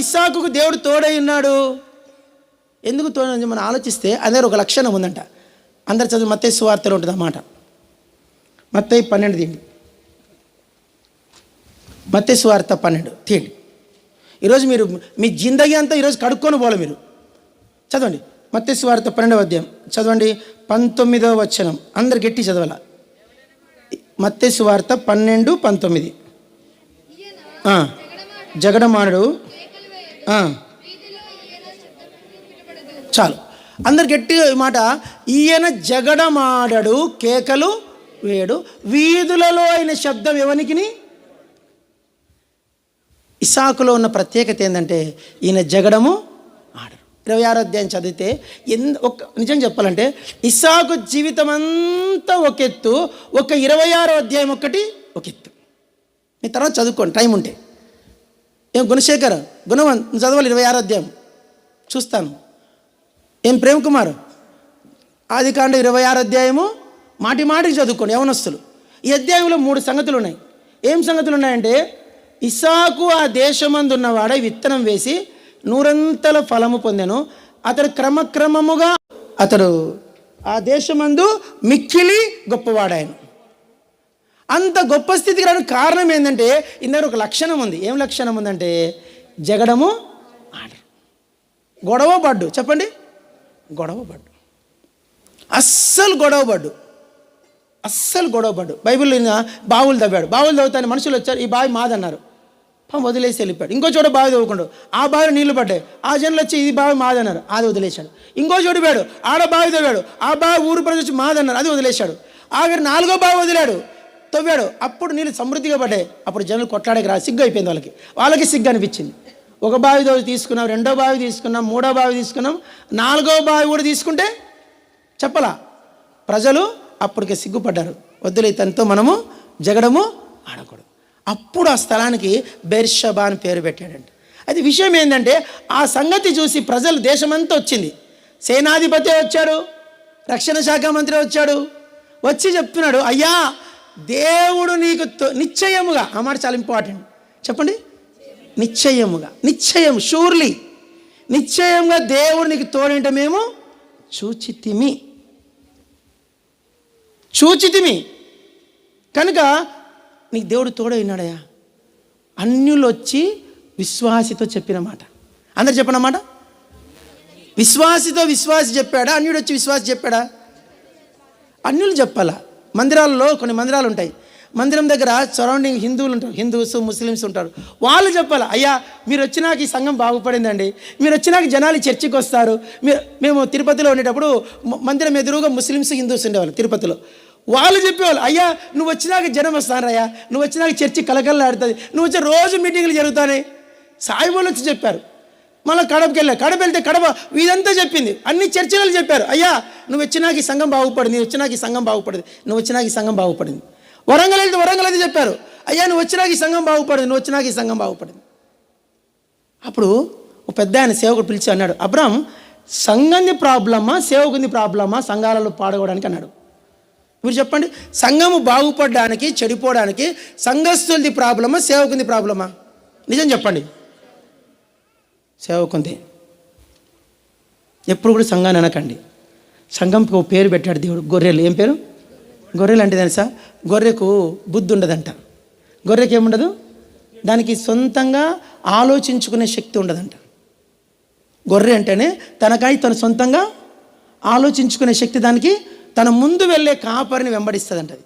ఇస్సాకుకు దేవుడు తోడై ఉన్నాడు. ఎందుకు తోడని మనం ఆలోచిస్తే అందరూ ఒక లక్షణం ఉందంట. అందరు చదువు, మత్తయి సువార్తలో ఉంటుంది అన్నమాట. మత్తయి 12 తీయండి. మత్తయి సువార్త 12 తీయండి. ఈరోజు మీరు మీ జిందగీ అంతా ఈరోజు కడుక్కొని పోలే. మీరు చదవండి. మత్తయి సువార్త 12వ అధ్యాయం చదవండి, 19వ వచనం. అందరు గట్టి చదవాల. మత్తయి సువార్త 12:19. జగడమాడు. చాలు, అందరు గట్టి మాట. ఈయన జగడమాడడు, కేకలు వేయడు, వీధులలో అయిన శబ్దం ఎవనికి? ఇస్సాకులో ఉన్న ప్రత్యేకత ఏంటంటే ఈయన జగడము ఆడరు. 26వ అధ్యాయం చదివితే నిజం చెప్పాలంటే ఇస్సాకు జీవితం అంతా ఒక ఎత్తు, ఒక 26వ అధ్యాయం ఒక్కటి ఒక ఎత్తు. మీ తర్వాత చదువుకోండి టైం ఉంటే. ఏం గుణశేఖర్, గుణవంత్ చదవాలి 26వ అధ్యాయం చూస్తాను. ఏం ప్రేమ్ కుమార్, ఆదికాండం 26వ అధ్యాయము మాటి మాటికి చదువుకోండి యవనస్తులు. ఈ అధ్యాయంలో 3 సంగతులు ఉన్నాయి. ఏం సంగతులు ఉన్నాయంటే, ఇస్సాకు ఆ దేశమందు ఉన్నవాడై విత్తనం వేసి 100 ఫలము పొందెను. అతడు క్రమక్రమముగా అతడు ఆ దేశమందు మిక్కిలి గొప్పవాడాయను. అంత గొప్ప స్థితికి రావడానికి కారణం ఏంటంటే, ఇందరూ ఒక లక్షణం ఉంది. ఏం లక్షణం ఉందంటే, జగడము ఆడరు, గొడవపడ్డు. చెప్పండి, గొడవపడ్డు, అస్సలు గొడవపడ్డు. బైబిల్లో బావులు తవ్వాడు. బావులు తవ్వుతాను మనుషులు వచ్చారు, ఈ బావి మాదన్నారు, వదిలేసి వెళ్ళిపోయాడు. ఇంకో చోట బావి తవ్వుకుండు, ఆ బావి నీళ్లు పడ్డాయి. ఆ జనులు వచ్చి ఇది బావి మాదన్నారు, అది వదిలేశాడు. ఇంకో చోటు పోయాడు, ఆడ బావి తవ్వాడు, ఆ బావి ఊరు ప్రజలు మాదన్నారు, అది వదిలేశాడు. ఆఖరి 4వ బావి వదిలాడు, తవ్వాడు. అప్పుడు నీళ్ళు సమృద్ధిగా పడ్డాయి. అప్పుడు జనులు కొట్లాడకి సిగ్గు అయిపోయింది. వాళ్ళకి సిగ్గు అనిపించింది. ఒక బావి తీసుకున్నాం, 2వ బావి తీసుకున్నాం, 3వ బావి తీసుకున్నాం, 4వ బావి కూడా తీసుకుంటే చెప్పలా, ప్రజలు అప్పటికే సిగ్గుపడ్డారు. వద్దులే, తనతో మనము జగడము ఆడకూడదు. అప్పుడు ఆ స్థలానికి బెర్షబా అని పేరు పెట్టాడంట. అది విషయం ఏంటంటే, ఆ సంగతి చూసి ప్రజలు దేశమంతా వచ్చింది. సేనాధిపతి వచ్చాడు, రక్షణ శాఖ మంత్రి వచ్చాడు. వచ్చి చెప్తున్నాడు, అయ్యా దేవుడు నీకు నిశ్చయముగా, ఆ మాట చాలా ఇంపార్టెంట్, చెప్పండి, నిశ్చయముగా, షూర్లీ, నిశ్చయంగా దేవుడు నీకు తోడేంట మేము చూచితిమి కనుక నీకు దేవుడు తోడే ఉన్నాడయ్యా. అన్యులు వచ్చి విశ్వాసితో చెప్పిన మాట. అందరు చెప్పిన విశ్వాసి చెప్పాడా? అన్యుడు వచ్చి విశ్వాసి చెప్పాడా? అన్యులు చెప్పాలా. మందిరాలలో కొన్ని మందిరాలు ఉంటాయి, మందిరం దగ్గర సరౌండింగ్ హిందువులు ఉంటారు, హిందూస్ ముస్లిమ్స్ ఉంటారు. వాళ్ళు చెప్పాలి, అయ్యా మీరు వచ్చినాక ఈ సంఘం బాగుపడిందండి, మీరు వచ్చినాక జనాలు చర్చికి వస్తారు. మేము తిరుపతిలో ఉండేటప్పుడు మందిరం ఎదురుగా ముస్లిమ్స్ హిందూస్ ఉండేవాళ్ళు తిరుపతిలో. వాళ్ళు చెప్పేవాళ్ళు, అయ్యా నువ్వు వచ్చినాక జనం వస్తారయ్యా, నువ్వు వచ్చినాక చర్చి కలకల్లాడుతుంది, నువ్వు వచ్చే రోజు మీటింగ్లు జరుగుతాయి. సాయిబోలు వచ్చి చెప్పారు. మళ్ళీ కడపకి వెళ్తే కడప ఇదంతా చెప్పింది, అన్ని చర్చలు చెప్పారు, అయ్యా నువ్వు వచ్చినాక ఈ సంఘం బాగుపడింది, నువ్వు వచ్చినాక ఈ సంఘం బాగుపడింది, నువ్వు వచ్చినాక ఈ సంఘం బాగుపడింది. వరంగల్ వెళ్తే వరంగల్ అది చెప్పారు, అయ్యా నువ్వు వచ్చినాక ఈ సంఘం బాగుపడింది, నువ్వు వచ్చినాక ఈ సంఘం బాగుపడింది. అప్పుడు ఒక పెద్ద ఆయన సేవకుడు పిలిచి అన్నాడు, అబ్రామ్ సంఘంది ప్రాబ్లమా సేవకుంది ప్రాబ్లమా సంఘాలలో పాడగొడానికి అన్నాడు. మీరు చెప్పండి, సంఘము బాగుపడడానికి చెడిపోవడానికి సంఘస్థులది ప్రాబ్లమా సేవకుంది ప్రాబ్లమా? నిజం చెప్పండి. సేవకుంది. ఎప్పుడు కూడా సంఘాన్ని అనకండి. సంఘంకి ఒక పేరు పెట్టాడు దేవుడు, గొర్రెలు. ఏం పేరు? గొర్రెలు అంటే తెలుసా? గొర్రెకు బుద్ధి ఉండదంట. గొర్రెకి ఏముండదు, దానికి సొంతంగా ఆలోచించుకునే శక్తి ఉండదంట. గొర్రె అంటేనే తనకాయ తను సొంతంగా ఆలోచించుకునే శక్తి దానికి, తన ముందు వెళ్ళే కాపరిని వెంబడిస్తుందంట. అది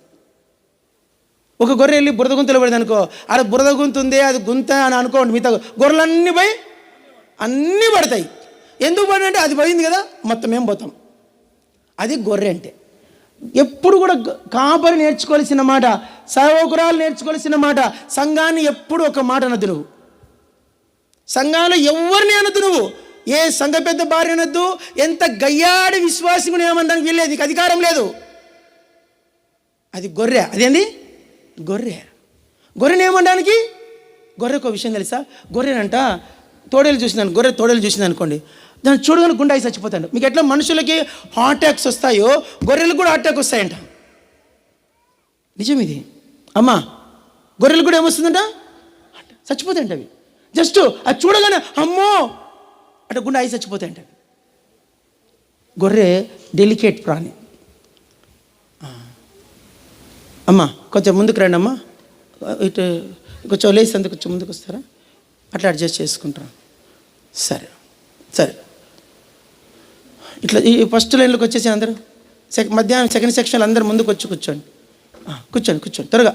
ఒక గొర్రె వెళ్ళి బురద గుంతలో పడింది అనుకో, అది బురద గుంతుంది, అది గుంత అని అనుకోండి, మిగతా గొర్రెలన్నీ పోయి అన్నీ పడతాయి. ఎందుకు పడినంటే అది పోయింది కదా, మొత్తం ఏం పోతాం. అది గొర్రె అంటే. ఎప్పుడు కూడా కాపరి నేర్చుకోవాల్సిన మాట, సేవకురాలు నేర్చుకోవాల్సిన మాట, సంఘాన్ని ఎప్పుడు ఒక మాట అనద్దు నువ్వు. సంఘాలు ఎవరిని అనద్దు నువ్వు. ఏ సంఘ పెద్ద భార్య అనద్దు, ఎంత గయ్యాడి విశ్వాసముని ఏమనడానికి వీల్లేదు, నీకు అధికారం లేదు. అది గొర్రె. అదేంది గొర్రెని ఏమనడానికి? గొర్రెకు విషయం తెలుసా? గొర్రెనంట తోడేలు చూసిందని, గొర్రె తోడేలు చూసింది అనుకోండి, దాన్ని చూడగానే గుండాయి చచ్చిపోతాడు. మీకు ఎట్లా మనుషులకి హార్ట్ అటాక్స్ వస్తాయో గొర్రెలకు కూడా హార్ట్ అటాక్ వస్తాయంట. నిజం ఇది అమ్మా. గొర్రెలు కూడా ఏమొస్తుందంట, చచ్చిపోతాయంట అవి. జస్ట్ అది చూడగానే అమ్మో అట్లా గుండె అయి చచ్చిపోతాయంట. గొర్రె డెలికేట్ ప్రాణి. అమ్మా కొంచెం ముందుకు రండి అమ్మా, ఇటు కొంచెం లేసేందుకు కొంచెం ముందుకు వస్తారా, అట్లా అడ్జస్ట్ చేసుకుంటారా? సరే ఇట్లా ఈ ఫస్ట్ లైన్లోకి వచ్చేసి అందరూ మధ్యాహ్నం సెకండ్ సెక్షన్లో అందరూ ముందుకు వచ్చి కూర్చోండి. కూర్చోండి త్వరగా.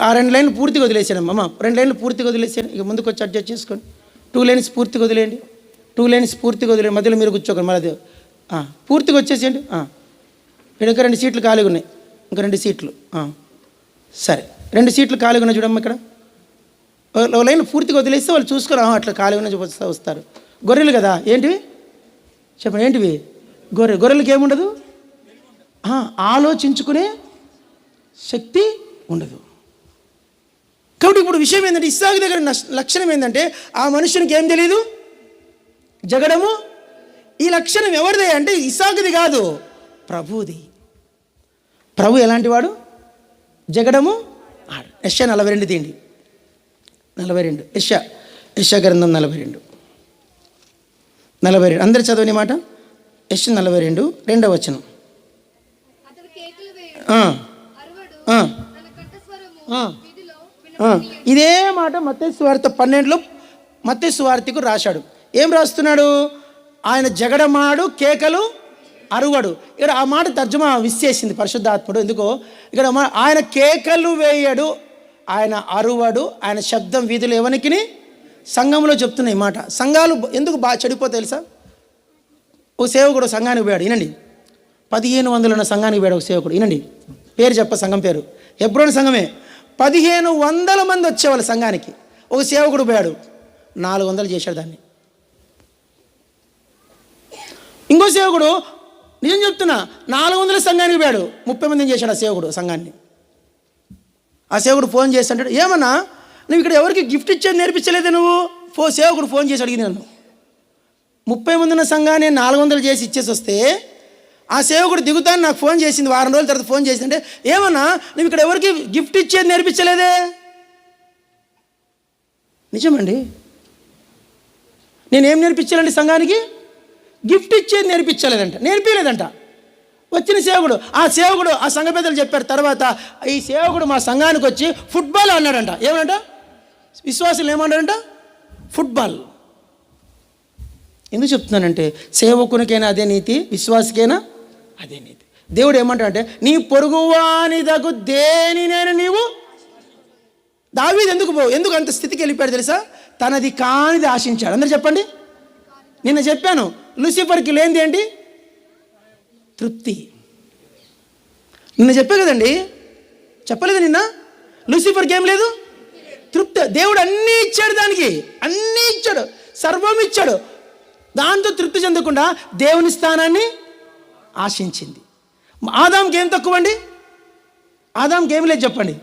ఆ 2 లైన్లు పూర్తిగా వదిలేసాను అమ్మ. 2 లైన్లు పూర్తిగా వదిలేసాను. ఇక ముందుకు వచ్చి అడ్జస్ట్ చేసుకోండి. 2 లైన్స్ పూర్తిగా వదిలేయండి. 2 లైన్స్ పూర్తిగా వదిలేయండి. మధ్యలో మీరు కూర్చోకండి. మళ్ళీ పూర్తిగా వచ్చేసేయండి. ఇంకా 2 సీట్లు ఖాళీగా ఉన్నాయి. ఇంకా 2 సీట్లు. సరే, 2 సీట్లు ఖాళీగా ఉన్నాయి చూడమ్మ. ఇక్కడ లైన్ పూర్తిగా వదిలేస్తే వాళ్ళు చూసుకొని అట్లా ఖాళీగా ఉన్న వస్తారు. గొర్రెలు కదా, ఏంటివి చెప్పండి, ఏంటివి? గొర్రెలకి ఏముండదు, ఆలోచించుకునే శక్తి ఉండదు. కాబట్టి ఇప్పుడు విషయం ఏంటంటే, ఇస్సాకు దగ్గర లక్షణం ఏంటంటే, ఆ మనుషునికి ఏం తెలియదు, జగడము. ఈ లక్షణం ఎవరిదే అంటే ఇస్సాకుది కాదు, ప్రభుది. ప్రభు ఎలాంటి వాడు? జగడము ఆడు. యెషయా 42 తీయండి. 42 యెషయా గ్రంథం 42 అందరు చదవని మాట. యెషయా 42 2వ వచనం. ఇదే మాట మత్తయి సువార్త 12లో మత్తయి సువార్తికు రాశాడు. ఏం రాస్తున్నాడు? ఆయన జగడమాడు, కేకలు అరువడు. ఇక్కడ ఆ మాట తర్జుమా విచ్చేసింది పరిశుద్ధాత్ముడు. ఎందుకో ఇక్కడ ఆయన కేకలు వేయడు, ఆయన అరువడు, ఆయన శబ్దం వీధులు ఎవరికి సంఘంలో చెప్తున్నాయి మాట. సంఘాలు ఎందుకు బాగా చెడిపోతాయి తెలుసా? ఓ సేవకుడు సంఘానికి పోయాడు. వినండి, 1500 ఉన్న సంఘానికి పోయాడు ఒక సేవకుడు. వినండి, పేరు చెప్ప, సంఘం పేరు హెబ్రోను సంఘమే. 1500 మంది వచ్చేవాళ్ళు సంఘానికి. ఒక సేవకుడు పోయాడు, 400 చేశాడు దాన్ని. ఇంకో సేవకుడు, నిజం చెప్తున్నా, 400 సంఘానికి పోయాడు, 30 మందిని చేశాడు ఆ సేవకుడు సంఘాన్ని. ఆ సేవకుడు ఫోన్ చేసి అంటాడు, ఏమన్నా నువ్వు ఇక్కడ ఎవరికి గిఫ్ట్ ఇచ్చేది నేర్పించలేదు నువ్వు? సేవకుడు ఫోన్ చేసి అడిగింది నన్ను. 30 మంది ఉన్న సంఘాన్ని 400 చేసి ఇచ్చేసి వస్తే ఆ సేవకుడు దిగుతాను నాకు ఫోన్ చేసింది. వారం రోజుల తర్వాత ఫోన్ చేసిందంటే, ఏమన్నా నువ్వు ఇక్కడ ఎవరికి గిఫ్ట్ ఇచ్చేది నేర్పించలేదే? నిజమండి, నేనేం నేర్పించాలండి సంఘానికి? గిఫ్ట్ ఇచ్చేది నేర్పించలేదంట. వచ్చిన సేవకుడు ఆ సంఘ పెద్దలు చెప్పారు. తర్వాత ఈ సేవకుడు మా సంఘానికి వచ్చి ఫుట్బాల్ అన్నాడంట. ఏమనంట? విశ్వాసులు ఏమన్నాడంట? ఫుట్బాల్. ఎందుకు చెప్తున్నానంటే, సేవకునికైనా అదే నీతి, విశ్వాసకైనా అదే నీతి. దేవుడు ఏమంటాడంటే, నీ పొరుగువానిదగు దేనినైనా నీవు. దావీదు ఎందుకు అంత స్థితికి వెళ్ళిపోయాడు తెలుసా? తనది కానిది ఆశించాడు. అందరూ చెప్పండి. నిన్న చెప్పాను, లూసిఫర్కి లేనిది ఏంటి? తృప్తి. నిన్న చెప్పా కదండి, చెప్పలేదు నిన్న? లూసిఫర్కి ఏం లేదు? తృప్తి. దేవుడు అన్నీ ఇచ్చాడు, దానికి అన్నీ ఇచ్చాడు, సర్వం ఇచ్చాడు. దాంతో తృప్తి చెందకుండా దేవుని స్థానాన్ని ఆశించింది. ఆదాంకి ఏం తక్కువ అండి? ఆదాంకి ఏం లేదు చెప్పండి?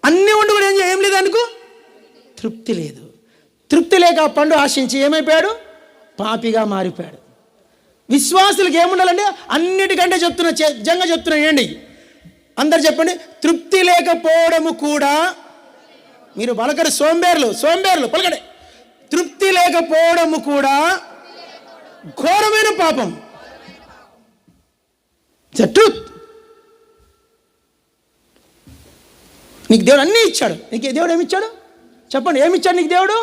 అన్నీ ఉండి కూడా ఏం లేదు అనుకో, తృప్తి లేదు. తృప్తి లేక ఆ పండు ఆశించి ఏమైపోయాడు? పాపిగా మారిపోయాడు. విశ్వాసులకు ఏముండాలంటే, అన్నిటికంటే జంగా చెప్తున్నా ఏంటి అందరు చెప్పండి, తృప్తి లేకపోవడము కూడా. మీరు పలకరు, సోంబేర్లు పలకడే. తృప్తి లేకపోవడము కూడా ఘోరమైన పాపం. ట్రూత్. నీకు దేవుడు అన్నీ ఇచ్చాడు. నీకు దేవుడు ఏమిచ్చాడు చెప్పండి? ఏమిచ్చాడు నీకు దేవుడు?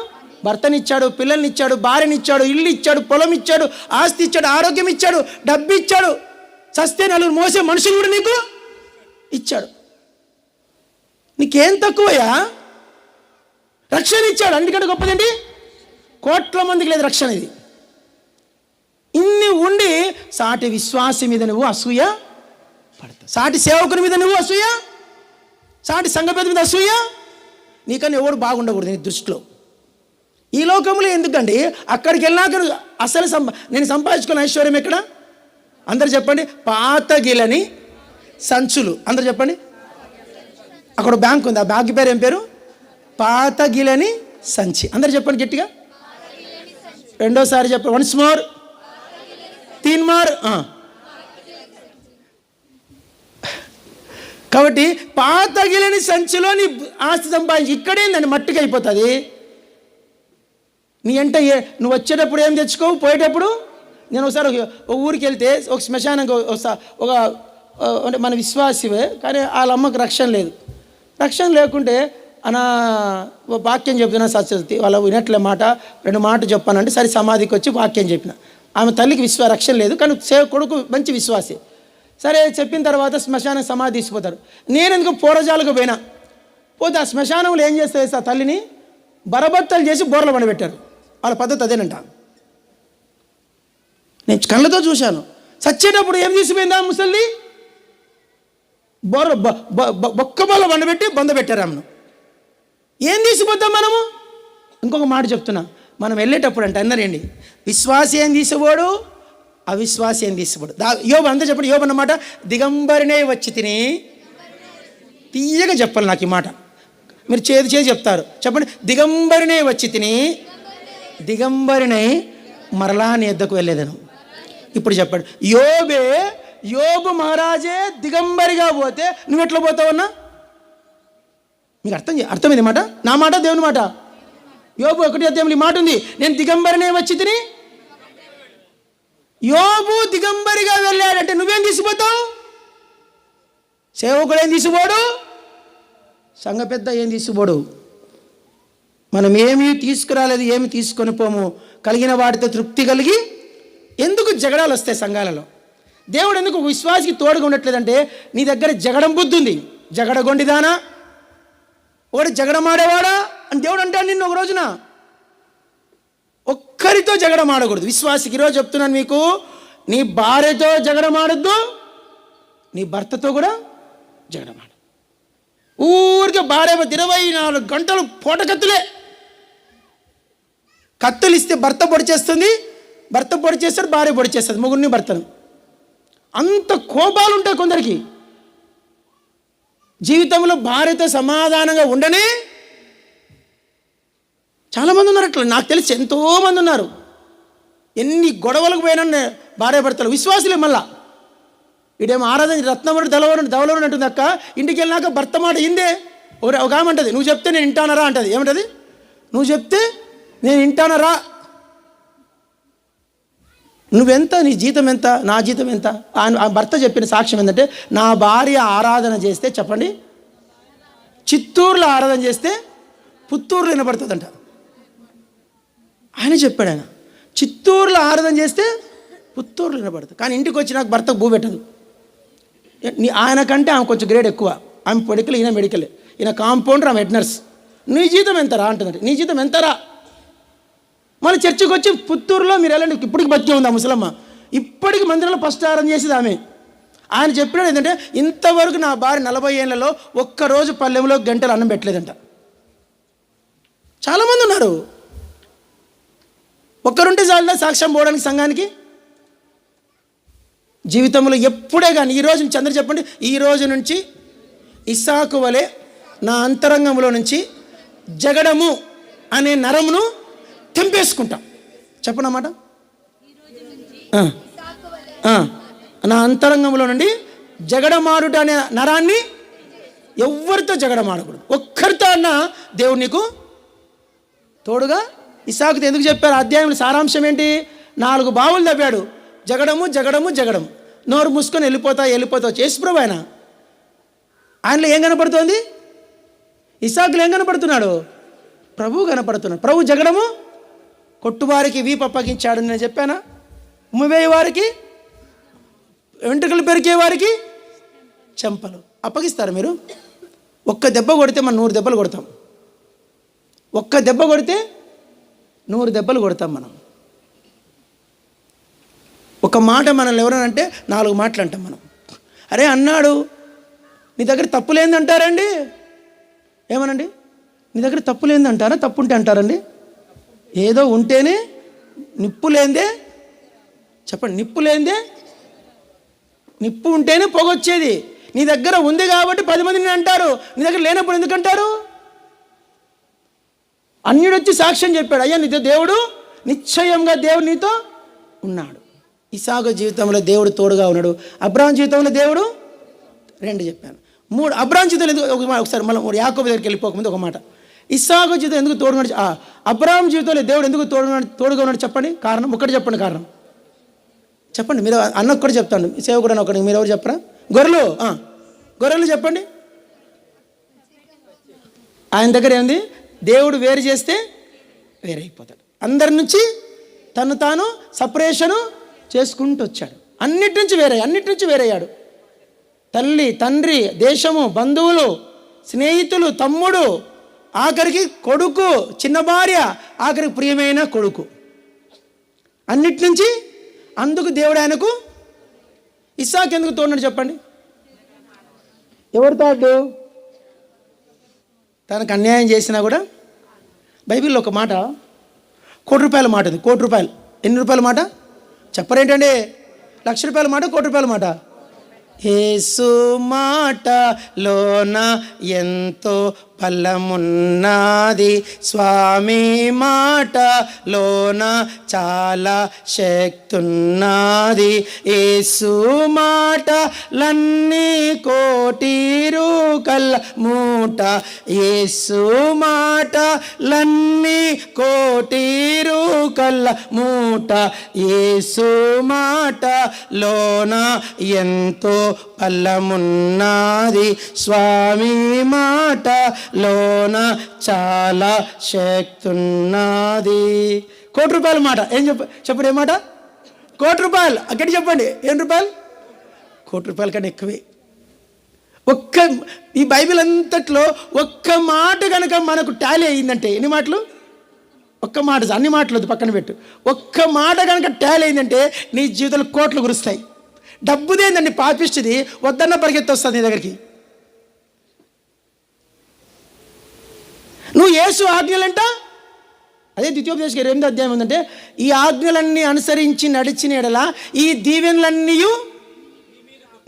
భర్తనిచ్చాడు, పిల్లల్నిచ్చాడు, భార్యనిచ్చాడు, ఇల్లు ఇచ్చాడు, పొలం ఇచ్చాడు, ఆస్తి ఇచ్చాడు, ఆరోగ్యం ఇచ్చాడు, డబ్బు ఇచ్చాడు, చస్తే 4 మోసే మనుషులు కూడా నీకు ఇచ్చాడు. నీకేం తక్కువయా? రక్షణ ఇచ్చాడు. అందుకంటే గొప్పదండి, కోట్ల మందికి లేదు రక్షణ. ఇది ఇన్ని ఉండి సాటి విశ్వాసి మీద నువ్వు అసూయ పడతావు, సాటి సేవకుని మీద నువ్వు అసూయ, సాటి సంఘపేద మీద అసూయ. నీకన్నా ఎవడు బాగుండకూడదు నీ దృష్టిలో. ఈ లోకంలో ఎందుకండి, అక్కడికి వెళ్ళాక అసలు నేను సంపాదించుకున్న ఐశ్వర్యం ఎక్కడ? అందరు చెప్పండి. పాతగిలని సంచులు. అందరు చెప్పండి. అక్కడ బ్యాంక్ ఉంది, ఆ బ్యాంక్ పేరు ఏం పేరు? పాతగిలని సంచి. అందరు చెప్పండి గట్టిగా. రెండోసారి చెప్పండి. Once more, 3 more. కాబట్టి పాతగిలని సంచిలో నీ ఆస్తి సంపాదించి ఇక్కడేందండి మట్టికి అయిపోతుంది. నీ అంటే నువ్వు వచ్చేటప్పుడు ఏం తెచ్చుకోవు, పోయేటప్పుడు. నేను ఒకసారి ఒక ఊరికి వెళ్తే ఒక శ్మశానంగా అంటే మన విశ్వాసివే, కానీ వాళ్ళ అమ్మకు రక్షణ లేదు. రక్షణ లేకుంటే అన్న వాక్యం చెప్తున్నా సత్యవతి వాళ్ళ వినట్లే మాట 2 మాటలు చెప్పానంటే సరే సమాధికి వచ్చి వాక్యం చెప్పిన. ఆమె తల్లికి రక్షణ లేదు, కానీ కొడుకు మంచి విశ్వాసి. సరే చెప్పిన తర్వాత శ్మశానం సమాధి తీసుకుపోతారు. నేను ఎందుకు పూరజాలకు పోయినా, పోతే ఆ శ్మశానంలో ఏం చేస్తే ఆ తల్లిని బరబత్తలు చేసి బోర్ల పండబెట్టారు. వాళ్ళ పద్ధతి అదేనంట. నేను కళ్ళతో చూశాను. చచ్చేటప్పుడు ఏం తీసిపోయిందా ముసల్ది? బొక్క బొల్ల వండబెట్టి బందబెట్టారు ఆమెను. ఏం తీసిపోతాం మనము? ఇంకొక మాట చెప్తున్నా, మనం వెళ్ళేటప్పుడు అంటే అన్నారండి, విశ్వాసి ఏం తీసిపోడు, అవిశ్వాసి ఏం తీసిపోడు. యోబు అంతా చెప్పండి. యోబు అన్నమాట, దిగంబరినే వచ్చి తిని, తీయగా చెప్పాలి నాకు ఈ మాట, మీరు చేసి చెప్తారు. చెప్పండి, దిగంబరినే వచ్చి తిని దిగంబరినై మరలా నీ యొద్దకు వెళ్ళేదను. ఇప్పుడు చెప్పండి, యోబు మహారాజే దిగంబరిగా పోతే నువ్వు ఎట్లా పోతావన్నా? మీకు అర్థమైంది మాట, నా మాట దేవుని మాట. యోబు 1 మాట ఉంది, నేను దిగంబరినే వచ్చి తిని. యోబు దిగంబరిగా వెళ్ళాడంటే నువ్వేం తీసిపోతావు? సేవకుడు ఏం తీసిపోడు, సంఘ పెద్ద ఏం తీసిపోడు. మనం ఏమీ తీసుకురాలేదు, ఏమి తీసుకొని పోము. కలిగిన వాటితో తృప్తి కలిగి ఎందుకు జగడాలు వస్తాయి సంఘాలలో? దేవుడు ఎందుకు విశ్వాసికి తోడుగా ఉండట్లేదంటే, నీ దగ్గర జగడం బుద్ధి ఉంది. జగడగొండిదానా, ఒకటి జగడమాడేవాడా అని దేవుడు అంటాడు నిన్ను ఒక రోజున. ఒక్కరితో జగడమాడకూడదు విశ్వాసికి. ఈరోజు చెప్తున్నాను మీకు, నీ భార్యతో జగడమాడొద్దు, నీ భర్తతో కూడా జగడమాడ. ఊరికే భార్య 24 గంటలు పూటకత్తులే. కత్తులు ఇస్తే భర్త పొడి చేస్తుంది, భర్త పొడి చేస్తాడు, భార్య పొడి చేస్తుంది, ముగ్గురిని భర్తను. అంత కోపాలు ఉంటాయి కొందరికి. జీవితంలో భార్యతో సమాధానంగా ఉండనే చాలామంది ఉన్నారు అట్లా. నాకు తెలిసి ఎంతోమంది ఉన్నారు. ఎన్ని గొడవలకు పోయినా భార్య భర్తలు విశ్వాసులే. మళ్ళా ఇడేమో ఆరాధన రత్నవరుడు దవలవరుడు అంటుంది అక్క. ఇంటికి వెళ్ళినాక భర్త మాట ఇందే. ఒక ఆమె అంటది, నువ్వు చెప్తే నేను వింటానరా అంటది. ఏమంటది? నువ్వు చెప్తే నేను వింటానరా. నువ్వెంత, నీ జీతం ఎంత, నా జీతం ఎంత? ఆ భర్త చెప్పిన సాక్ష్యం ఏంటంటే, నా భార్య ఆరాధన చేస్తే, చెప్పండి, చిత్తూరులో ఆరాధన చేస్తే పుత్తూరులో వినపడుతుందంట. ఆయన చెప్పాడు. ఆయన చిత్తూరులో ఆరాధన చేస్తే పుత్తూరులో వినపడుతుంది, కానీ ఇంటికి వచ్చి నాకు భర్తకు భూ పెట్టదు. ఆయన కంటే ఆమె కొంచెం గ్రేడ్ ఎక్కువ. ఆమె మెడికల్, ఈయన మెడికల్. ఈయన కాంపౌండర్, ఆమె హెడ్ నర్స్. నీ జీతం ఎంతరా అంటుందంటే, నీ జీతం ఎంతరా? మళ్ళీ చర్చికి వచ్చి పుత్తూరులో మీరు వెళ్ళండి, ఇప్పటికి బతికే ఉంది ఆ ముసలమ్మ. ఇప్పటికి మందిరంలో ఫస్ట్ ఆరాధన చేసేది ఆమె. ఆయన చెప్పినాడు ఏంటంటే, ఇంతవరకు నా భార్య 40 ఏళ్లలో ఒక్కరోజు పల్లెంలో గంటలు అన్నం పెట్టలేదంట. చాలామంది ఉన్నారు. ఒక్కరుంటే చాలు సాక్ష్యం పోవడానికి సంఘానికి. జీవితంలో ఎప్పుడే కానీ, ఈరోజు నుంచి అందరూ చెప్పండి, ఈ రోజు నుంచి ఇస్సాకు వలె నా అంతరంగంలో నుంచి జగడము అనే నరమును తెంపేసుకుంటాం. చెప్పనమాట, నా అంతరంగంలో నుండి జగడమాడుట అనే నరాన్ని ఎవరితో జగడమాడకూడదు. ఒక్కరితో అన్న దేవుడు నీకు తోడుగా. ఇస్సాకుతో ఎందుకు చెప్పారు? అధ్యాయంలో సారాంశం ఏంటి? 4 బావులు తవ్వాడు. జగడము జగడము జగడము. నోరు మూసుకొని వెళ్ళిపోతావు యేసుప్రభు. ఆయనలో ఏం కనపడుతోంది? ఇస్సాకులో ఏం కనపడుతున్నాడు? ప్రభు కనపడుతున్నాడు. ప్రభు జగడము, కొట్టువారికి వీపు అప్పగించాడు నేను చెప్పానా? ఉమ్మివేయ వారికి, వెంట్రుకలు పెరికే వారికి చెంపలు అప్పగిస్తారు. మీరు ఒక్క దెబ్బ కొడితే మనం 100 దెబ్బలు కొడతాం. ఒక్క దెబ్బ కొడితే 100 దెబ్బలు కొడతాం మనం. ఒక మాట మనల్ని ఎవరనంటే 4 మాటలు అంటాం మనం. అరే అన్నాడు, నీ దగ్గర తప్పు లేదంటారండి. ఏమనండి? నీ దగ్గర తప్పు లేదంటారా? తప్పు ఉంటే అంటారండి. ఏదో ఉంటేనే, నిప్పు లేదే, చెప్పండి, నిప్పు ఉంటేనే పొగొచ్చేది. నీ దగ్గర ఉంది కాబట్టి 10 మంది నేను అంటారు. నీ దగ్గర లేనప్పుడు ఎందుకంటారు? అన్యుడు వచ్చి సాక్ష్యం చెప్పాడు, అయ్యా నీతో దేవుడు, నిశ్చయంగా దేవుడు నీతో ఉన్నాడు. ఇస్సాకు జీవితంలో దేవుడు తోడుగా ఉన్నాడు. అబ్రాహాం జీవితంలో దేవుడు 2 చెప్పాను. 3 అబ్రాహాం జీవితంలో ఎందుకు, ఒకసారి మళ్ళీ యాకోబు దగ్గరికి వెళ్ళిపోకముందు ఒక మాట. ఇస్సాకు జీవితం ఎందుకు తోడుగా, అబ్రాహాం జీవితంలో దేవుడు ఎందుకు తోడుగా ఉన్నాడు చెప్పండి. కారణం ఒకటి చెప్పండి. కారణం చెప్పండి. మీరు అన్నకు కూడా చెప్తాను, సేవకుడు అని ఒకటి. మీరు ఎవరు చెప్పరా? గొర్రెలు చెప్పండి. ఆయన దగ్గర ఏంది? దేవుడు వేరు చేస్తే వేరైపోతాడు. అందరి నుంచి తను తాను సపరేషను చేసుకుంటూ వచ్చాడు. అన్నిటి నుంచి వేరయ్యాడు. తల్లి, తండ్రి, దేశము, బంధువులు, స్నేహితులు, తమ్ముడు, ఆఖరికి కొడుకు, చిన్న భార్య, ఆఖరికి ప్రియమైన కొడుకు, అన్నిటి నుంచి. అందుకు దేవుడు ఆయనకు ఇస్సాకు ఎందుకు తోడినాడు చెప్పండి? ఎవరు తోడు? తనకు అన్యాయం చేసినా కూడా. బైబిల్లో ఒక మాట, ₹1,00,000 మాట ఉంది. ₹1,00,000 ఎన్ని రూపాయల మాట చెప్పరేంటండి? ₹1,00,000 మాట, ₹1,00,000 మాట. యేసు మాటలోన ఎంతో ఫలమున్నది, స్వామి మాటలోన చాలా శక్తున్నది. యేసు మాటలన్నీ కోటి రూకల మూట, యేసు మాటలన్నీ కోటి రూకల మూట, యేసు మాటలోన ఎంతో ఫలమున్నది, స్వామి మాట లోన చాలా శక్తున్నది. ₹1,00,000 మాట. ఏం చెప్పండి? ఏ మాట? ₹1,00,000. అక్కడి చెప్పండి. ఏం రూపాయలు? ₹1,00,000 కన్నా ఎక్కువే. ఈ బైబిల్ అంతట్లో ఒక్క మాట కనుక మనకు టాలీ అయిందంటే, ఎన్ని మాటలు? ఒక్క మాట, అన్ని మాటలు పక్కన పెట్టు. ఒక్క మాట కనుక టాలీ అయిందంటే నీ జీవితంలో కోట్లు కురుస్తాయి. డబ్బుదేందండి పాపిస్తుంది, వద్దన్న పరిగెత్తి వస్తుంది నీ దగ్గరికి. నువ్వు యేసు ఆజ్ఞలంట, అదే ద్వితీయోపదేశం 8వ అధ్యాయం ఉందంటే, ఈ ఆజ్ఞలన్నీ అనుసరించి నడిచిన ఎడల ఈ దీవెనలన్నీ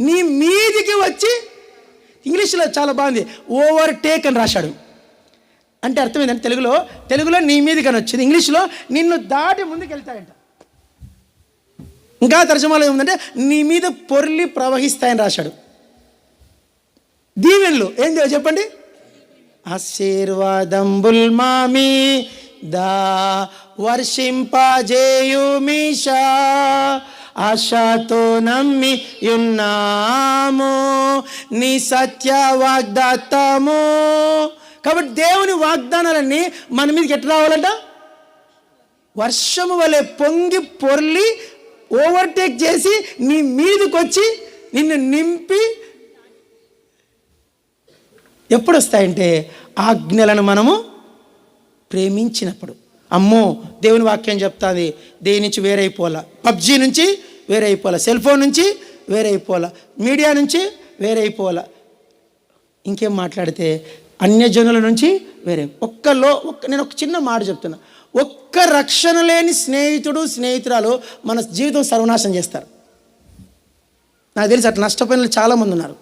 నీ మీదికి వచ్చి, ఇంగ్లీష్లో చాలా బాగుంది, ఓవర్టేక్ అని రాశాడు. అంటే అర్థం ఏంటంటే తెలుగులో నీ మీదికి అని వచ్చింది, ఇంగ్లీష్లో నిన్ను దాటి ముందుకు వెళ్తాయంట. ఇంకా తర్జమాలో ఏముందంటే నీ మీద పొర్లి ప్రవహిస్తాయని రాశాడు. దీవెనలు ఏం చెప్పండి? ఆశీర్వాదంబుల్ మామి దా వర్షింపజేయుమిషా, ఆశతో నమ్మి ఉన్నాము నీ సత్య వాగ్దాతము. కాబట్టి దేవుని వాగ్దానాలన్నీ మన మీదకి ఎట్లా రావాలంట? వర్షము వలె పొంగి పొర్లి ఓవర్టేక్ చేసి నీ మీదకి వచ్చి నిన్ను నింపి ఎప్పుడు వస్తాయంటే ఆజ్ఞలను మనము ప్రేమించినప్పుడు. అమ్మో, దేవుని వాక్యం చెప్తాది, దేని నుంచి వేరైపోలా, పబ్జీ నుంచి వేరైపోలా, సెల్ ఫోన్ నుంచి వేరైపోలా, మీడియా నుంచి వేరైపోలా, ఇంకేం మాట్లాడితే అన్యజనుల నుంచి వేరే. నేను ఒక చిన్న మాట చెప్తున్నా, ఒక్క రక్షణ లేని స్నేహితుడు, స్నేహితురాలు మన జీవితం సర్వనాశనం చేస్తారు. నాకు తెలిసి అట్లా నష్టపోయిన చాలామంది ఉన్నారు.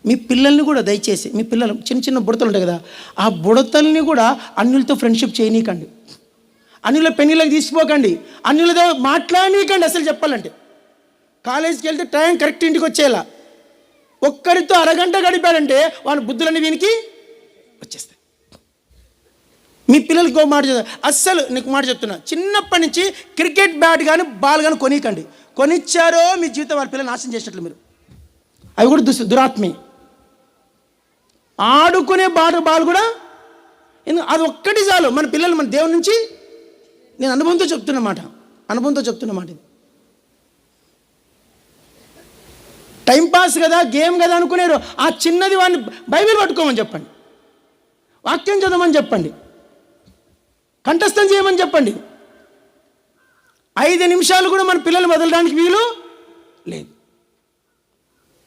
మీ పిల్లల్ని కూడా దయచేసి, మీ పిల్లలు చిన్న బుడతలు ఉంటాయి కదా, ఆ బుడతల్ని కూడా అన్యులతో ఫ్రెండ్షిప్ చేయనీకండి, అన్యుల పెళ్ళిళ్ళకి తీసిపోకండి, అన్యులతో మాట్లాడనీకండి. అసలు చెప్పాలంటే కాలేజీకి వెళ్తే టైం కరెక్ట్ ఇంటికి వచ్చేలా, ఒక్కరితో అరగంట గడిపాడంటే వాళ్ళ బుద్ధులన్నీ వీనికి వచ్చేస్తాయి. మీ పిల్లలకి ఒక మాట అస్సలు నీకు మాట చెప్తున్నా, చిన్నప్పటి నుంచి క్రికెట్ బ్యాట్ కానీ బాల్ కానీ కొనికండి. కొనిచ్చారో మీ జీవితం వాళ్ళ పిల్లలు నాశనం చేసినట్లు మీరు. అవి కూడా దురాత్మే. ఆడుకునే బాల్ కూడా అది ఒక్కటి చాలు మన పిల్లలు మన దేవుని నుంచి. నేను అనుభవంతో చెప్తున్నమాట ఇది. టైంపాస్ కదా, గేమ్ కదా అనుకునేరు. ఆ చిన్నది వాడిని బైబిల్ పట్టుకోమని చెప్పండి, వాక్యం చదవమని చెప్పండి, కంఠస్థం చేయమని చెప్పండి. 5 నిమిషాలు కూడా మన పిల్లలు వదలడానికి వీలు లేదు.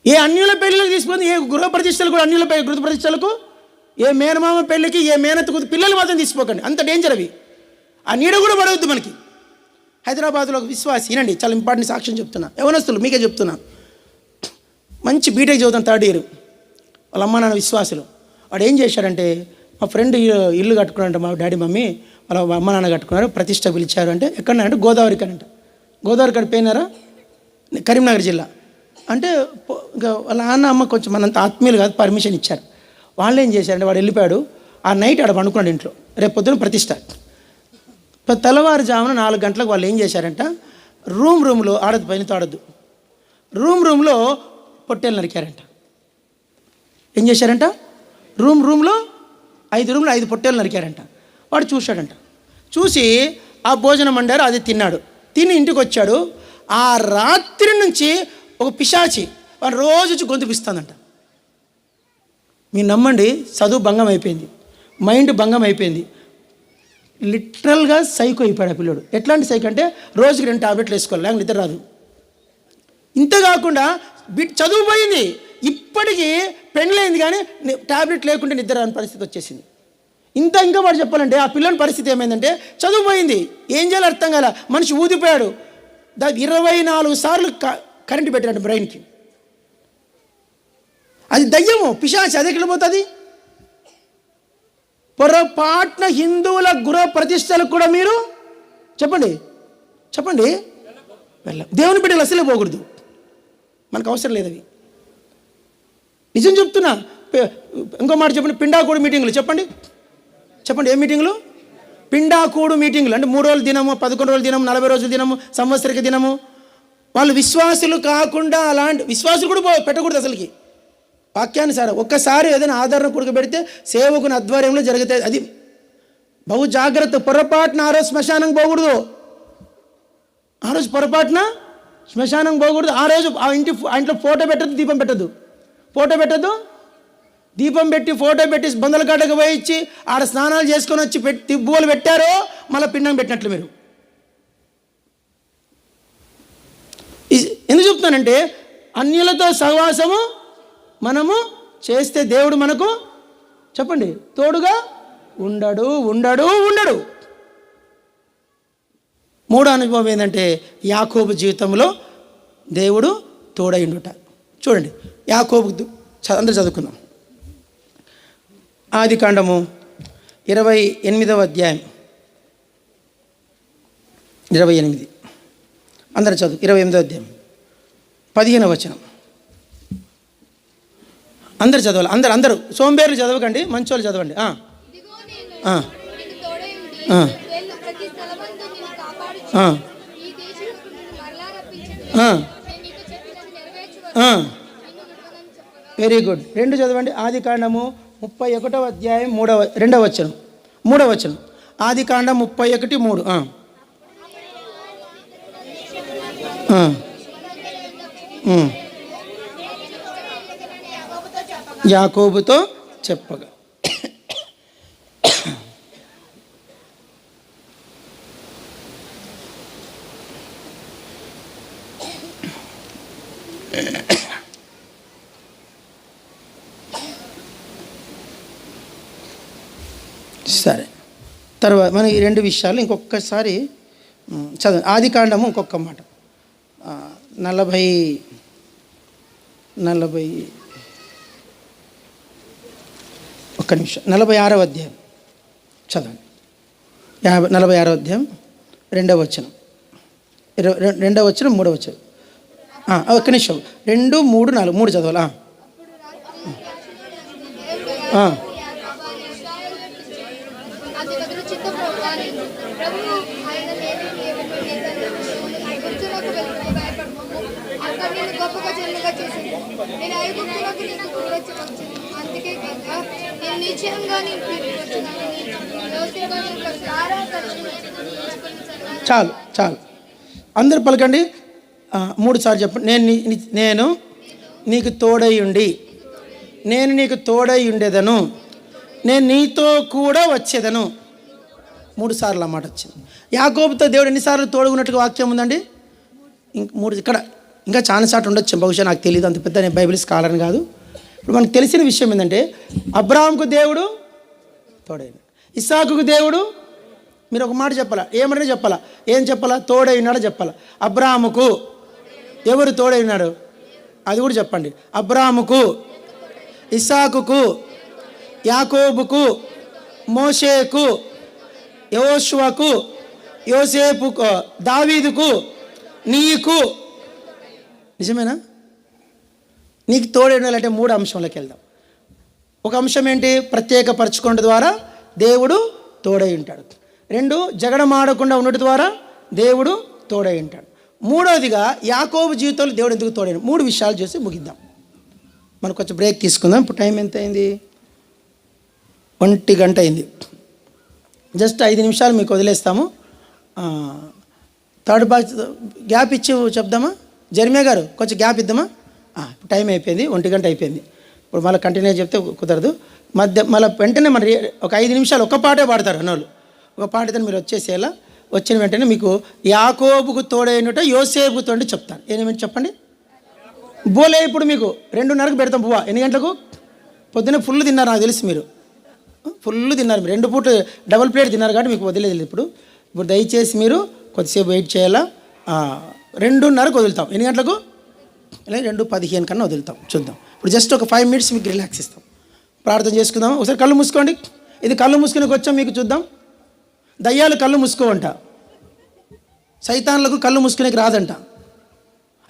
ఏ అన్యుల పెళ్ళికి తీసుకుని, ఏ గృహ ప్రతిష్టలు కూడా అన్యుల గృహ ప్రతిష్టలకు, ఏ మేనమామ పెళ్ళికి, ఏ మేనత్తకు పిల్లలు మాత్రం తీసుకోకండి. అంత డేంజర్ అవి. ఆ నీడ కూడా పడవద్దు మనకి. హైదరాబాద్లో ఒక విశ్వాసి, వినండి, చాలా ఇంపార్టెంట్ సాక్ష్యం చెప్తున్నా, యవనస్తులు మీకే చెప్తున్నా. మంచి బీటెక్ చదువుతాను, 3rd ఇయర్. వాళ్ళ అమ్మ నాన్న విశ్వాసులు. వాడు ఏం చేశాడంటే, మా ఫ్రెండ్ ఇల్లు కట్టుకున్నారంట, మా డాడీ మమ్మీ వాళ్ళ అమ్మ నాన్న కట్టుకున్నారు, ప్రతిష్ట పిలిచారు. అంటే ఎక్కడనంటే గోదావరి కనంట. గోదావరి కడ పోయినారా, కరీంనగర్ జిల్లా. అంటే ఇంకా వాళ్ళ నాన్న అమ్మ కొంచెం మనంత ఆత్మీయులు కాదు, పర్మిషన్ ఇచ్చారు. వాళ్ళు ఏం చేశారంటే, వాడు వెళ్ళిపోయాడు. ఆ నైట్ ఆడ పండుకున్నాడు ఇంట్లో. రేపు పొద్దున ప్రతిష్ట. తెల్లవారుజామున 4 గంటలకు వాళ్ళు ఏం చేశారంట, రూమ్లో ఆడద్దు, పైనతో ఆడద్దు, రూమ్లో పొట్టేలు నరికారంట. ఏం చేశారంట, రూమ్లో 5 రూములు 5 పొట్టేలు నరికారంట. వాడు చూశాడంట. చూసి ఆ భోజనం వండారు, అది తిన్నాడు. తిని ఇంటికి వచ్చాడు. ఆ రాత్రి నుంచి ఒక పిశాచి వాడు రోజు వచ్చి గొంతు పిస్తుందంట. మీరు నమ్మండి, చదువు భంగం అయిపోయింది, మైండ్ భంగం అయిపోయింది. లిటరల్గా సైకో అయిపోయాడు ఆ పిల్లడు. ఎట్లాంటి సైకో అంటే రోజుకి 2 టాబ్లెట్లు వేసుకోవాలి, లేకపోతే నిద్ర రాదు. ఇంతే కాకుండా చదువు పోయింది. ఇప్పటికీ పెళ్ళైంది కానీ టాబ్లెట్ లేకుంటే నిద్ర రాని పరిస్థితి వచ్చేసింది. ఇంకా వాడు చెప్పాలంటే ఆ పిల్లని పరిస్థితి ఏమైందంటే చదువు పోయింది, ఏం చేయాలో అర్థం కాల. మనిషి ఊదిపోయాడు. 24 సార్లు కరెంటు పెట్టాడు బ్రెయిన్కి. అది దయ్యము, పిశాచి. అది ఎక్కడ పోతుంది? పొరపాటున హిందువుల గృహ ప్రతిష్టలకు కూడా మీరు చెప్పండి దేవుని బిడ్డలు అసలే పోకూడదు, మనకు అవసరం లేదు అవి. నిజం చెప్తున్నా. ఇంకో మాట చెప్పండి, పిండాకూడు మీటింగులు చెప్పండి. ఏ మీటింగులు? పిండాకూడు మీటింగులు. అంటే 3 రోజుల దినము, 11 రోజుల దినము, 40 రోజుల దినము, సంవత్సరిక దినము. వాళ్ళు విశ్వాసులు కాకుండా అలాంటి విశ్వాసులు కూడా పెట్టకూడదు అసలుకి. వాక్యానుసారం ఒక్కసారి ఏదైనా ఆదరణ కూడబెడితే సేవకుని ఆధ్వర్యంలో జరుగుతాయి. అది బహు జాగ్రత్త. పొరపాటున ఆ రోజు శ్మశానం పోకూడదు. ఆ రోజు ఆ ఇంట్లో ఫోటో పెట్టద్దు, దీపం పెట్టద్దు. దీపం పెట్టి ఫోటో పెట్టి బందల కాడకు పోయి ఇచ్చి ఆడ స్నానాలు చేసుకొని వచ్చి తిబ్బులు పెట్టారో మళ్ళీ పిండం పెట్టినట్లు మీరు. ఎందుకు చెప్తున్నానంటే అన్యులతో సహవాసము మనము చేస్తే దేవుడు మనకు చెప్పండి తోడుగా ఉండడు. మూడో అనుభవం ఏంటంటే యాకోబు జీవితంలో దేవుడు తోడైండుట. చూడండి, యాకోబు అందరూ చదువుకుందాం. ఆదికాండము 28వ అధ్యాయం 28. అందరూ చదువు. 28వ అధ్యాయం 15వ వచనం. అందరు చదవాలి. అందరూ సోంబేర్లు చదవకండి, మంచోళ్ళు చదవండి. Very good. 2 చదవండి. ఆదికాండము 31వ అధ్యాయం 2వ వచనం. ఆదికాండం 31:3. యాకోబుతో చెప్పగా. సరే, తర్వాత మనం ఈ 2 విషయాలు ఇంకొకసారి చదువు. ఆదికాండము ఇంకొక మాట 46వ అధ్యాయం చదవండి. 46వ అధ్యాయం 2వ వచనం, 2వ వచనం, 3వ వచనం. ఒక్క నిమిషం. 2, 3, 4 3 చదవాలి. చాలు అందరు పలకండి. 3 సార్లు చెప్పండి. నేను నీకు తోడై ఉండి, నేను నీకు తోడై ఉండేదను, నేను నీతో కూడా వచ్చేదను. 3 సార్లు అన్నమాట వచ్చింది. యాకోబుతో దేవుడు ఎన్నిసార్లు తోడుగున్నట్టుగా వాక్యం ఉందండి? 3. ఇక్కడ ఇంకా చాలా సార్లు ఉండొచ్చు, బహుశా నాకు తెలియదు, అంత పెద్ద నేను బైబిల్ స్కాలర్ని కాదు. ఇప్పుడు మనకు తెలిసిన విషయం ఏంటంటే అబ్రాహాముకు దేవుడు తోడైనాడు, ఇస్సాకుకు దేవుడు, మీరు ఒక మాట చెప్పాలా, ఏమంటే చెప్పాలా, ఏం చెప్పాలా? తోడైనాడో చెప్పాలా. అబ్రాహాముకు ఎవరు తోడైనాడు అది కూడా చెప్పండి. అబ్రాహాముకు, ఇస్సాకుకు, యాకోబుకు, మోషేకు, యోషువకు, యోసేపుకు, దావీదుకు, నీకు. నిజమేనా? నీకు తోడైనాలంటే 3 అంశంలోకి వెళ్దాం. ఒక అంశం ఏంటి? ప్రత్యేకపరచుకోవడం ద్వారా దేవుడు తోడై ఉంటాడు. 2, జగడమాడకుండా ఉండటం ద్వారా దేవుడు తోడై ఉంటాడు. 3వదిగా యాకోబు జీవితంలో దేవుడు ఎందుకు తోడైన 3 విషయాలు చూసి ముగిద్దాం. మనం కొంచెం బ్రేక్ తీసుకుందాం. ఇప్పుడు టైం ఎంత అయింది? 1 గంట అయింది. జస్ట్ 5 నిమిషాలు మీకు వదిలేస్తాము. థర్డ్ బాక్స్ గ్యాప్ ఇచ్చి చెప్దామా? జర్మియా గారు కొంచెం గ్యాప్ ఇద్దామా? టైం అయిపోయింది, 1 గంట అయిపోయింది. ఇప్పుడు మళ్ళీ కంటిన్యూ చెప్తే కుదరదు. మళ్ళీ వెంటనే మన ఒక 5 నిమిషాలు ఒక పాటే పాడతారు అన్నోళ్ళు. ఒక పాట మీరు వచ్చేసేలా. వచ్చిన వెంటనే మీకు యాకోబుకు తోడైనట యోసేపుకు తోడు చెప్తాను. ఏమేమి చెప్పండి? బోలే ఇప్పుడు మీకు 2:30కు పెడతాం. బువ్వా ఎన్ని గంటలకు? పొద్దున్నే ఫుల్ తిన్నారు, నాకు తెలుసు మీరు ఫుల్ తిన్నారు. మీరు 2 పూట డబుల్ ప్లేట్ తిన్నారు కాబట్టి మీకు వదిలేదు. ఇప్పుడు దయచేసి మీరు కొద్దిసేపు వెయిట్ చేయాలా. 2:30కు వదులుతాం. ఎన్ని గంటలకు? 2:15 కన్నా వదులుతాం. చూద్దాం. ఇప్పుడు జస్ట్ ఒక 5 మినిట్స్ మీకు రిలాక్స్ ఇస్తాం. ప్రార్థన చేసుకుందాం. ఒకసారి కళ్ళు మూసుకోండి. ఇది కళ్ళు మూసుకునే వచ్చాం మీకు చూద్దాం. దయ్యాలు కళ్ళు మూసుకోవంట, సైతాన్లకు కళ్ళు మూసుకునేకి రాదంట.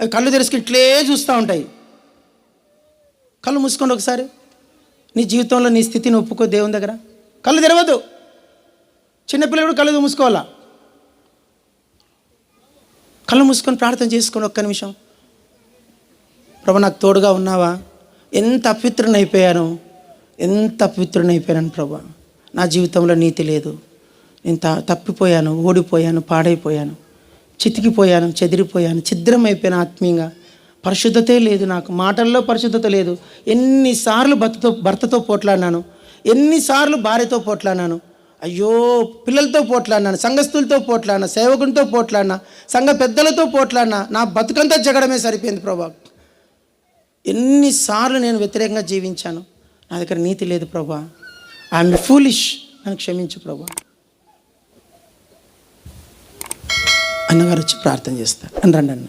అవి కళ్ళు తెరుచుకుని ఇట్లే చూస్తూ ఉంటాయి. కళ్ళు మూసుకోండి ఒకసారి. నీ జీవితంలో నీ స్థితిని ఒప్పుకో దేవుని దగ్గర. కళ్ళు తెరవద్దు. చిన్నపిల్లలు కళ్ళు మూసుకోవాలా. కళ్ళు మూసుకొని ప్రార్థన చేసుకోండి 1 నిమిషం. ప్రభు నాకు తోడుగా ఉన్నావా? ఎంత అపవిత్రునైపోయాను ప్రభు. నా జీవితంలో నీతి లేదు. నేను తప్పిపోయాను, ఓడిపోయాను, పాడైపోయాను, చితికిపోయాను, చెదిరిపోయాను, ఛిద్రమైపోయాను ఆత్మీయంగా. పరిశుద్ధతే లేదు నాకు, మాటల్లో పరిశుద్ధత లేదు. ఎన్నిసార్లు భర్తతో పోట్లాడినాను, ఎన్నిసార్లు భార్యతో పోట్లాడినాను, అయ్యో పిల్లలతో పోట్లాడినాను, సంఘస్థులతో పోట్లాడినా, సేవకునితో పోట్లాడినా, సంఘ పెద్దలతో పోట్లాడినా. నా బతుకంతా జగడమే సరిపోయింది ప్రభా. ఎన్నిసార్లు నేను వ్యతిరేకంగా జీవించాను. నా దగ్గర నీతి లేదు ప్రభా. ఐఎమ్ ఫూలిష్, నన్ను క్షమించు ప్రభా. అన్నగారు వచ్చి ప్రార్థన చేస్తారు. రండి అన్న.